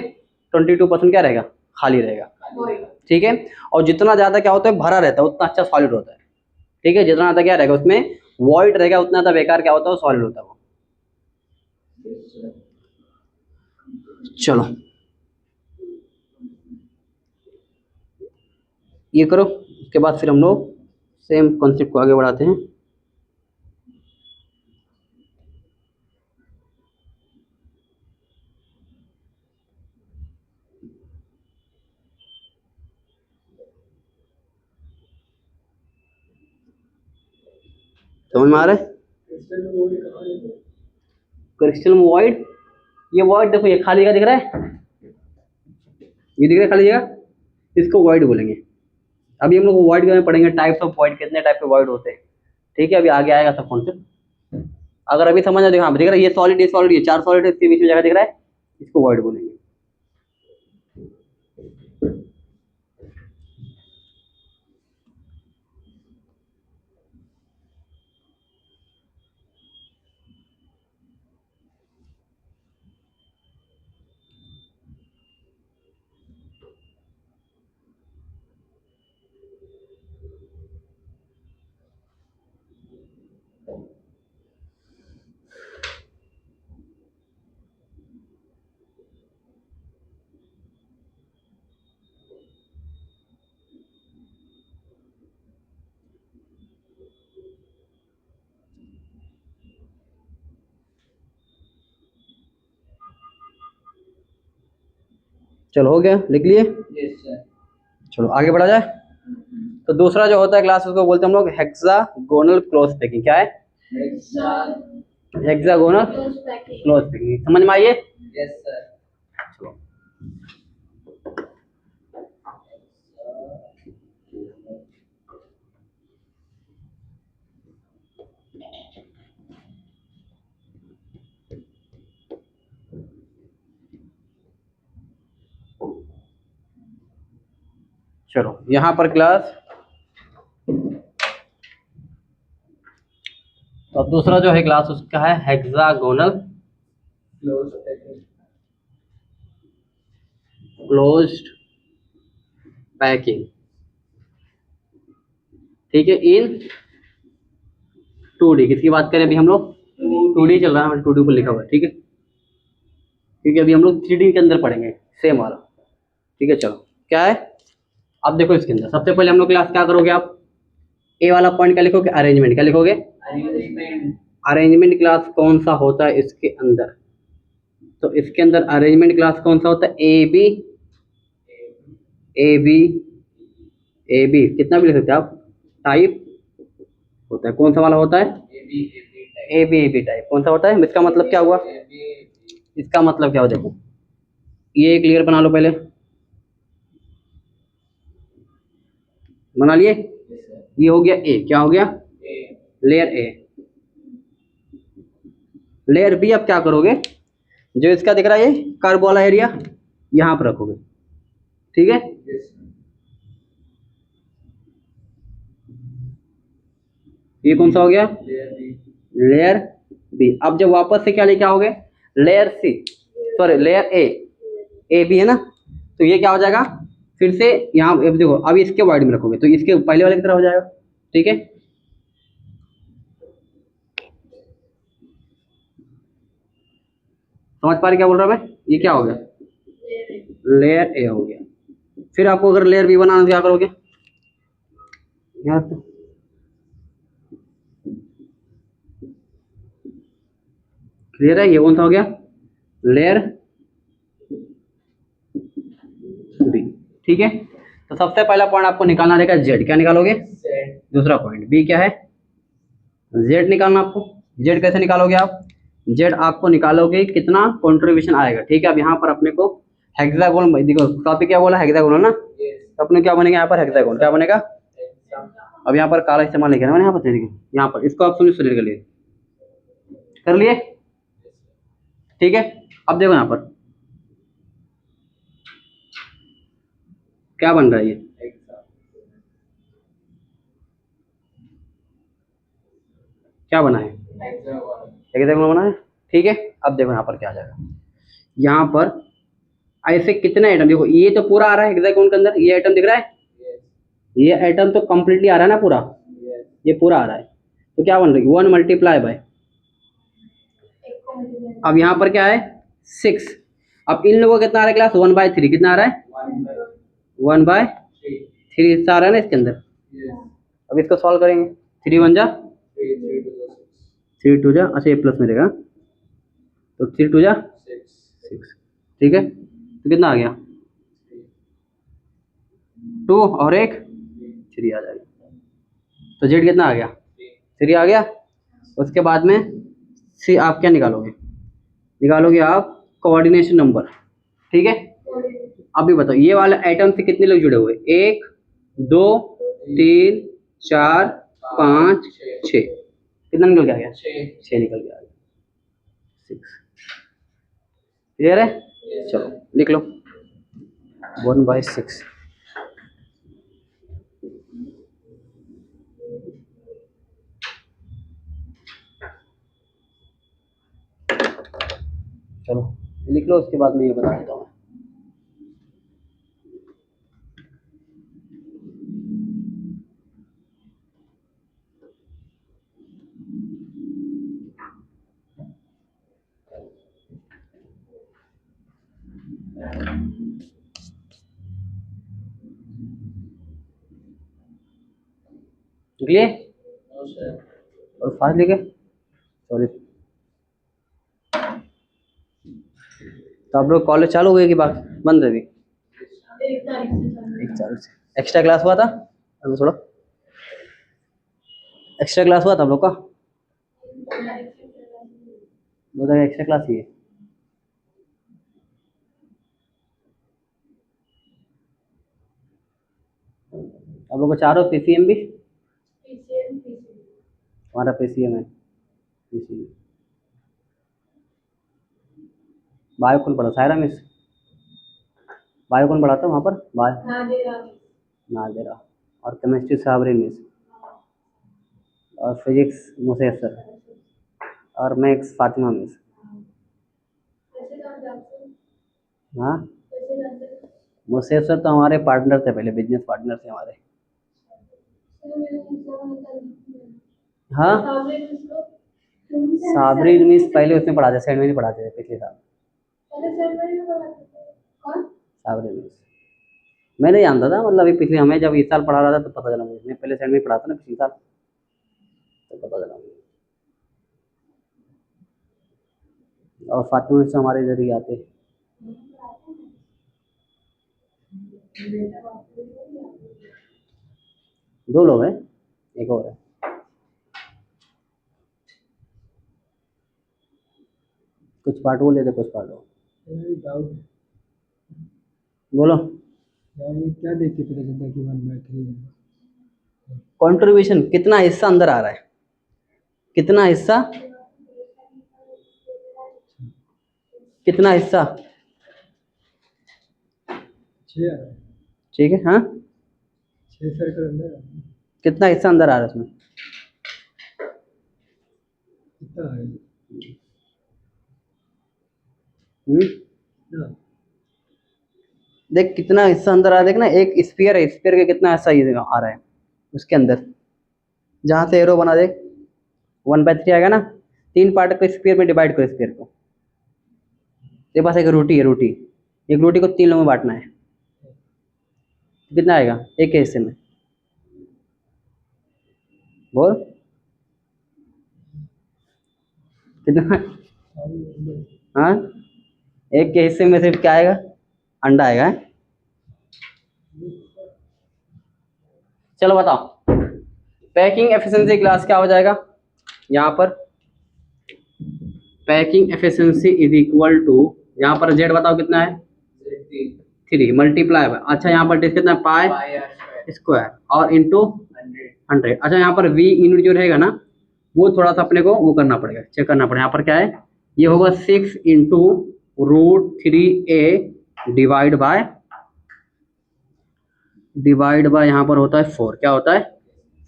22% क्या रहेगा, खाली रहेगा, ठीक है। और जितना ज़्यादा क्या होता है, भरा रहता है, उतना अच्छा सॉलिड होता है, ठीक है। जितना ज़्यादा क्या रहेगा उसमें वॉइड रहेगा, उतना ज़्यादा बेकार क्या होता है, सॉलिड होता है वो। चलो ये करो, उसके बाद फिर हम लोग सेम कॉन्सेप्ट को आगे बढ़ाते हैं। समझ में आ रहा है? क्रिस्टल में वॉइड, ये वॉइड देखो, ये खाली जगह दिख रहा है, ये दिख रहा है खाली जगह, इसको वॉइड बोलेंगे। अभी हम लोग वॉइड में पढ़ेंगे, टाइप्स ऑफ वॉइड, कितने टाइप के वॉइड होते हैं, ठीक है, अभी आगे आएगा सब कॉन्सेप्ट। अगर अभी समझ आ, हाँ दिख रहा है, ये सॉलिड, ये सॉलिड, ये 4 सॉलिड है, इसके बीच में जगह दिख रहा है, इसको वॉइड बोलेंगे। चलो हो गया, लिख लिए? Yes sir. चलो आगे बढ़ा जाए। तो दूसरा जो होता है क्लास, उसको बोलते हैं हम लोग हेक्सागोनल क्लोज पैकिंग। क्या है? Hexagonal Close packing. Close packing. समझ में आइए? Yes sir. चलो चलो यहाँ पर क्लास, तो अब दूसरा जो है क्लास उसका है hexagonal close packing. Closed packing, ठीक है, इन 2D। किसकी बात करें अभी हम लोग? 2D चल रहा है, 2D पर लिखा हुआ है, ठीक है, क्योंकि अभी हम लोग 3D के अंदर पढ़ेंगे सेम वाला, ठीक है। चलो क्या है, अब देखो इसके अंदर सबसे पहले हम लोग क्लास क्या करोगे, आप ए वाला पॉइंट क्या लिखोगे? अरेंजमेंट। क्या लिखोगे? अरेंजमेंट। अरेंजमेंट क्लास कौन सा होता है इसके अंदर? तो इसके अंदर अरेंजमेंट क्लास कौन सा होता है? A B, A B, A B, कितना भी लिख सकते हैं आप, टाइप होता है। कौन सा वाला होता है? A B, A B type. कौन सा होता है? इसका मतलब क्या हुआ? इसका मतलब क्या हो, देखो ये क्लियर बना लो, पहले बना लिए। ये हो गया ए, क्या हो गया? Layer A. लेयर बी, अब क्या करोगे, जो इसका दिख रहा है ये कर्व वाला एरिया, यहाँ पर रखोगे, ठीक है। ये कौन सा हो गया? Layer B. अब जब वापस से क्या लेके आओगे? Layer C, sorry layer A, A B है ना, तो ये क्या हो जाएगा, फिर से यहाँ अब देखो, अब इसके वाइड में रखोगे तो इसके पहले वाले की तरह हो जाएगा, ठीक है। समझ पा रहे क्या बोल रहा मैं? ये क्या हो गया? लेयर ए हो गया। फिर आपको अगर लेयर बी बनाना तो क्या करोगे, यहाँ पे क्लियर है, ये कौन सा हो गया? लेयर बी, ठीक है। तो सबसे पहला पॉइंट आपको निकालना रहेगा जेड। क्या निकालोगे? दूसरा पॉइंट बी क्या है? जेड निकालना आपको। जेड कैसे निकालोगे आप? जेड आपको निकालोगे कितना कंट्रीब्यूशन आएगा, ठीक है। अब यहाँ पर अपने को हेक्सागोन, देखो टॉपिक क्या बोला? हेक्सागोन ना, तो अपने क्या बनेगा यहाँ पर? हेक्सागोन। क्या बनेगा? अब यहाँ पर काला इस्तेमाल नहीं करना मैंने, यहाँ पर देखिए, यहाँ पर इसको आप सुनिए, सेलेक्ट कर लिए, ठीक है। अब देखो यहाँ पर क्या बन रहा है, ये क्या बना है? हेक्सागोन बना है, ठीक है। अब देखो यहाँ पर क्या आ जाएगा, यहाँ पर ऐसे कितने आइटम, देखो ये तो पूरा आ रहा है हेक्सागोन के अंदर, ये आइटम दिख रहा है, ये आइटम तो कंप्लीटली आ रहा है ना पूरा, ये पूरा आ रहा है, तो क्या बन रही है? 1 मल्टीप्लाई बाय, अब यहाँ पर क्या है? 6। अब इन लोगों का कितना आ रहा है क्लास? 1/3। कितना आ रहा है? 1/3 हिस्सा आ रहा है ना इसके अंदर। अब इसको सॉल्व करेंगे, 3 1 जा 3 2 जा, अच्छा ये प्लस में रहेगा, तो 3 2 जा 6, ठीक है। तो कितना आ गया? 2 और 1 3 आ जाएगा। तो जेड कितना आ गया? 3 आ गया। उसके बाद में सी आप क्या निकालोगे, निकालोगे आप कोऑर्डिनेशन नंबर, ठीक है। अभी बताओ ये वाले आइटम से कितने लोग जुड़े हुए, 1 2 3 4 5 6, कितना निकल के आ गया, 6 निकल के आ गया, 6। क्लियर है, चलो लिख लो 1/6। चलो लिख लो, उसके बाद मैं ये बता देता हूँ। निकलिए और फास्ट लिखे, सॉरी। तो आप लोग कॉलेज चालू हुए कि बात बंद है अभी? 1 तारीख से। एक्स्ट्रा क्लास हुआ था अभी, थोड़ा एक्स्ट्रा क्लास हुआ था आप लोग का? 2 तारीख एक्स्ट्रा क्लास ही है। आप लोग को चारों पीसीएम भी, हमारा पीसीएम है, पीसीएम बायो कौन पढ़ा, सायरा मिस बायो कौन पढ़ाता वहाँ पर, बायो नादिरा, और केमिस्ट्री साबरी मिस, और फिजिक्स मुसैयद सर, और मैथ्स फातिमा मिस। हाँ मुसैयद सर तो हमारे पार्टनर थे, पहले बिजनेस पार्टनर थे हमारे। हाँ साबरीन मिस पहले उसमें पढ़ाते, सेंट में नहीं पढ़ाते थे पिछले साल। साबरीन मिस मैं नहीं जानता था, मतलब अभी पिछले हमें जब इस साल पढ़ा रहा था तो पता चला मुझे, मैं पहले सेंट में पढ़ाता ना पिछले साल, तो पता चला मुझे। और फातिमा मिस हमारे इधर ही आते। दो लोग हैं, एक और है। कुछ पार्ट वो लेते, कुछ पार्ट वो। बोलो क्या देख के पता चलता है कि 1/3 है? कंट्रीब्यूशन कितना हिस्सा अंदर आ रहा है, कितना हिस्सा, कितना हिस्सा, 6 ठीक है। हाँ 6 सर्कल अंदर है। कितना हिस्सा अंदर आ रहा है उसमें, कितना है? कितना? देख कितना हिस्सा अंदर आ रहा है, देखना एक स्फीयर है, स्फीयर का कितना हिस्सा ये आ रहा है उसके अंदर, जहाँ से एरो बना देख 1/3 आएगा ना। 3 पार्ट को स्फीयर में डिवाइड करो, स्फीयर को, तेरे पास एक रोटी है, रोटी, एक रोटी को 3 लोगों में बांटना है, कितना आएगा एक के हिस्से में, बोल कितना। हाँ एक के हिस्से में सिर्फ क्या आएगा, अंडा आएगा है? चलो बताओ पैकिंग एफिशिएंसी क्लास क्या हो जाएगा यहाँ पर, packing efficiency is equal to, यहाँ पर जेड बताओ कितना है, 3 मल्टीप्लाई, अच्छा यहाँ पर डिस कितना है, पाई स्क्वायर और इंटू 100। अच्छा यहाँ पर वी यूनिट जो रहेगा ना, वो थोड़ा सा अपने को वो करना पड़ेगा, चेक करना पड़ेगा। यहाँ पर क्या है, ये होगा 6 इंटू √3a डिवाइड बाय यहाँ पर होता है 4, क्या होता है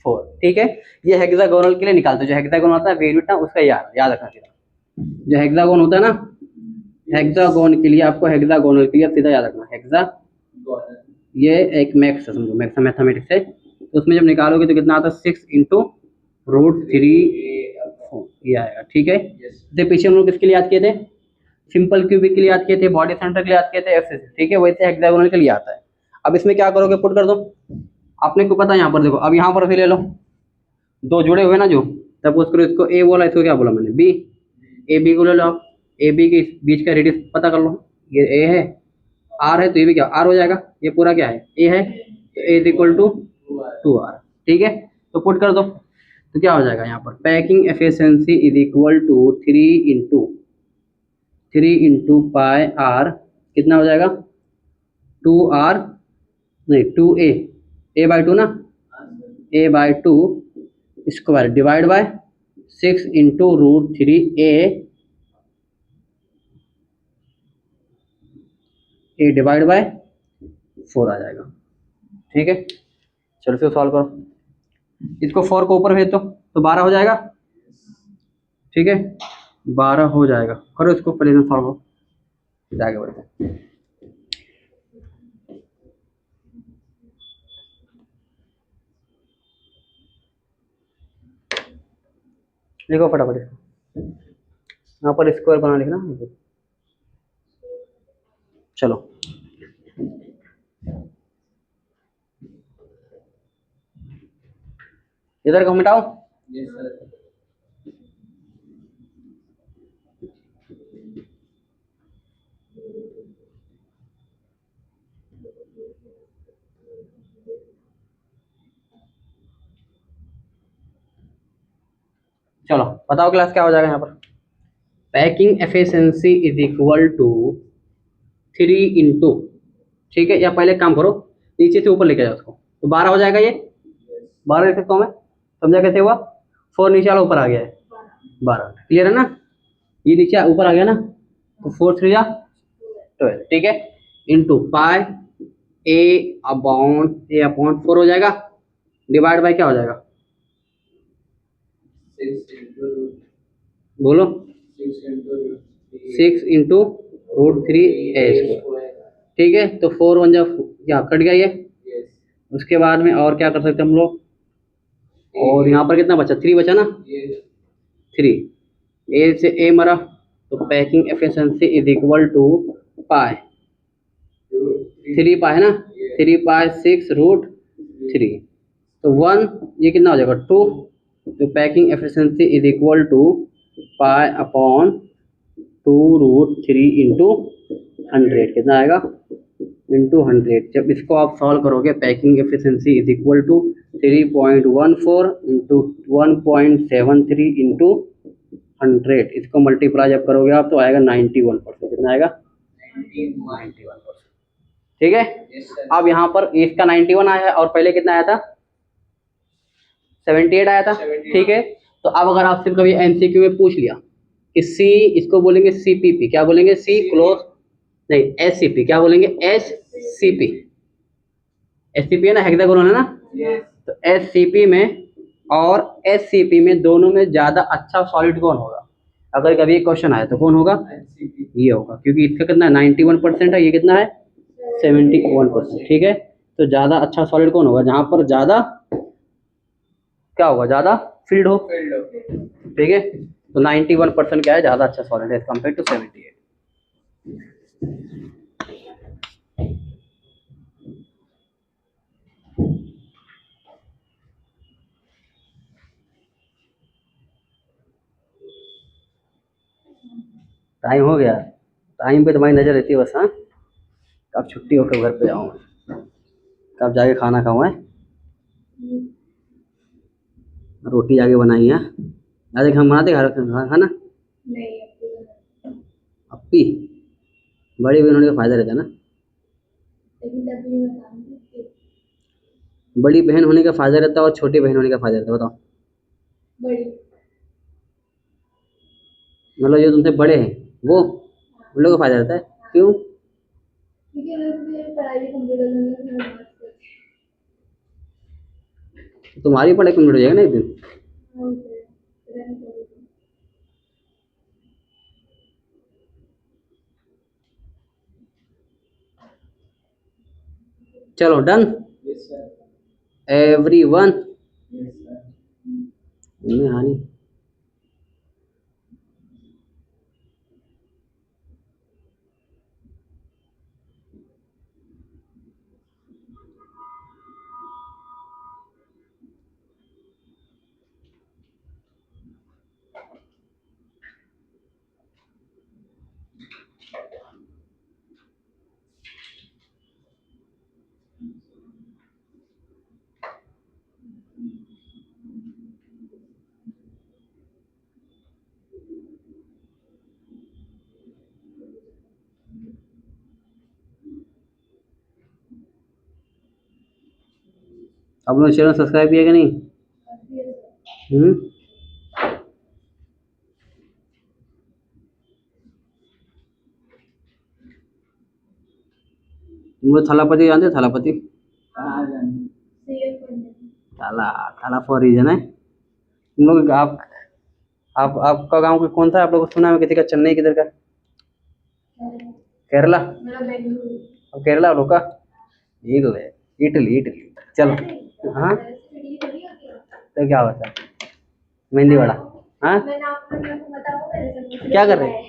4, ठीक है। ये हेक्सागोनल के लिए निकालते, जो हेक्सागोन होता है वी यूनिट ना उसका याद रखना सीधा, जो हेक्सागोन होता है ना, हेक्सागोन के लिए आपको हेक्सागोनल के लिए सीधा याद रखना, हेक्सा ये एक मैथ्स है, समझो मैथ्स मैथमेटिक्स है, तो उसमें जब निकालोगे तो कितना आता है 6 इंटू √3 ये आएगा, ठीक है। इससे पीछे हम लोग किसके लिए याद किए थे, सिंपल क्यूबिक के लिए याद किए थे, बॉडी सेंटर के लिए याद किए थे, एफसीसी, ठीक है। वैसे हेक्सागोनल के लिए आता है। अब इसमें क्या करोगे, पुट कर दो, आपने को पता है यहाँ पर देखो, अब यहाँ पर भी ले लो, 2 जुड़े हुए ना जो, सपोज करो इसको ए बोला, इसको क्या बोला मैंने बी, ए बी को ले लो आप, ए बी के बीच का रेडियस पता कर लो, ये ए है, आर है तो ये भी क्या आर हो जाएगा, ये पूरा क्या है ए है, तो ए इज इक्वल टू 2r, ठीक है। तो पुट कर दो, तो क्या हो जाएगा यहाँ पर packing efficiency is equal to 3 into pi R, कितना हो जाएगा 2 आर, नहीं 2 ए बाई 2 ना, a/2 square divide bye 6 into √3 A divide by 4 आ जाएगा। ठीक है, चलो इसको सॉल्व करो, इसको 4 को ऊपर भेज दो तो 12 हो जाएगा। ठीक है, 12 हो जाएगा, करो इसको पहले सॉल्व करो, फिर आगे बढ़ते हैं। लिखो फटाफट इसको, यहाँ पर स्क्वायर बना लिखना। चलो इधर को मिटाओ, यस सर। चलो बताओ क्लास क्या हो जाएगा यहाँ पर। Packing efficiency is equal to 3 into, ठीक है, या पहले काम करो नीचे से ऊपर लेके जाओ उसको, तो 12 हो जाएगा। ये 12 लिख सकता हूँ मैं, समझा कैसे हुआ। 4 नीचे वाला ऊपर आ गया है, 12 क्लियर है ना, ये नीचे ऊपर आ गया ना, तो 4 3 जा 12, ठीक है, इंटू पाई a/4 हो जाएगा, डिवाइड बाय क्या हो जाएगा 6 बोलो, 6 इंटू इंटू √3a²। ठीक है, तो 4 1 जा क्या कट गया ये। यस उसके बाद में और क्या कर सकते हैं हम लोग, और यहाँ पर कितना बचा 3 बचा ना, यस 3 ए से ए मरा, तो packing efficiency is equal to pi 3 pi है ना, 3 पाई 6√3, तो 1 ये कितना हो जाएगा 2, तो packing efficiency is equal to पाई/2√3 इंटू 100, कितना आएगा इंटू 100। जब इसको आप सॉल्व करोगे packing efficiency is equal to 3.14 into 1.73 into 100, इसको मल्टीप्लाई जब करोगे आप तो आएगा 91%, कितना आएगा 91%। ठीक है, यस सर। अब यहाँ पर इसका 91 आया है और पहले कितना आया था 78 आया था। 78। ठीक है, तो अब अगर आपसे कभी एमसीक्यू में पूछ लिया कि सी, इसको बोलेंगे सीपीपी, क्या बोलेंगे सी क्लोज, नहीं एससीपी, क्या बोलेंगे एससीपी, एससीपी है ना, हेक्सागोनल है ना, यस तो एससीपी में और एससीपी में दोनों में ज्यादा अच्छा सॉलिड कौन होगा, अगर कभी क्वेश्चन आए तो कौन होगा, एनसीपी ये होगा, क्योंकि इसका कितना 91% है, ये कितना है 71%। ठीक है, तो ज्यादा अच्छा सॉलिड कौन होगा, जहां पर ज्यादा क्या होगा, ज्यादा फील्ड हो। फील्ड ऑफ ठीक है, तो 91% क्या है, ज्यादा अच्छा सॉलिड है एज कम्पेयर टू 78। टाइम हो गया, टाइम पे तुम्हारी नजर रहती है बस। हाँ, कब छुट्टी होकर घर पे जाऊँ, कब जाके खाना खाऊँ है, रोटी जाके बनाई है, आज हम बनाते घर खाना। नहीं अपी बड़ी बहन होने का फायदा रहता है ना, लेकिन तब भी मैं काम करती बड़ी बहन होने का फायदा रहता है और छोटी बहन होने का फायदा रहता है, बताओ। बड़ी मतलब जो तुमसे बड़े हैं वो उन लोगों का फायदा रहता है, क्यों। क्योंकि मैं पढ़ाई भी कंप्लीट हो गई है, मैं बात करती तुम्हारी पढ़ाई कंप्लीट हो जाएगा ना एक दिन। हूँ फिर मैं करूँगी। चलो done yes sir. Everyone, yes sir. में हानि आप लोग चैनल सब्सक्राइब किया कि नहीं? तुम लोग थलापति जानते हो? थलापति कहाँ जाने? सीएम बनने थाला थाला फॉर रीजन है। तुम लोग आप आपका गांव कोई कौन था? आप लोगों को सुना है किसी का? चेन्नई किधर का? केरला? मेरा बेंगलुरु अब केरला लोग का इटली इटली इटली चलो। हाँ इडली थोड़ी होती है। तो क्या होता है? मेहंदी वड़ा। हाँ मैंने आपको बताऊँ मेरे से क्या कर रहे हैं?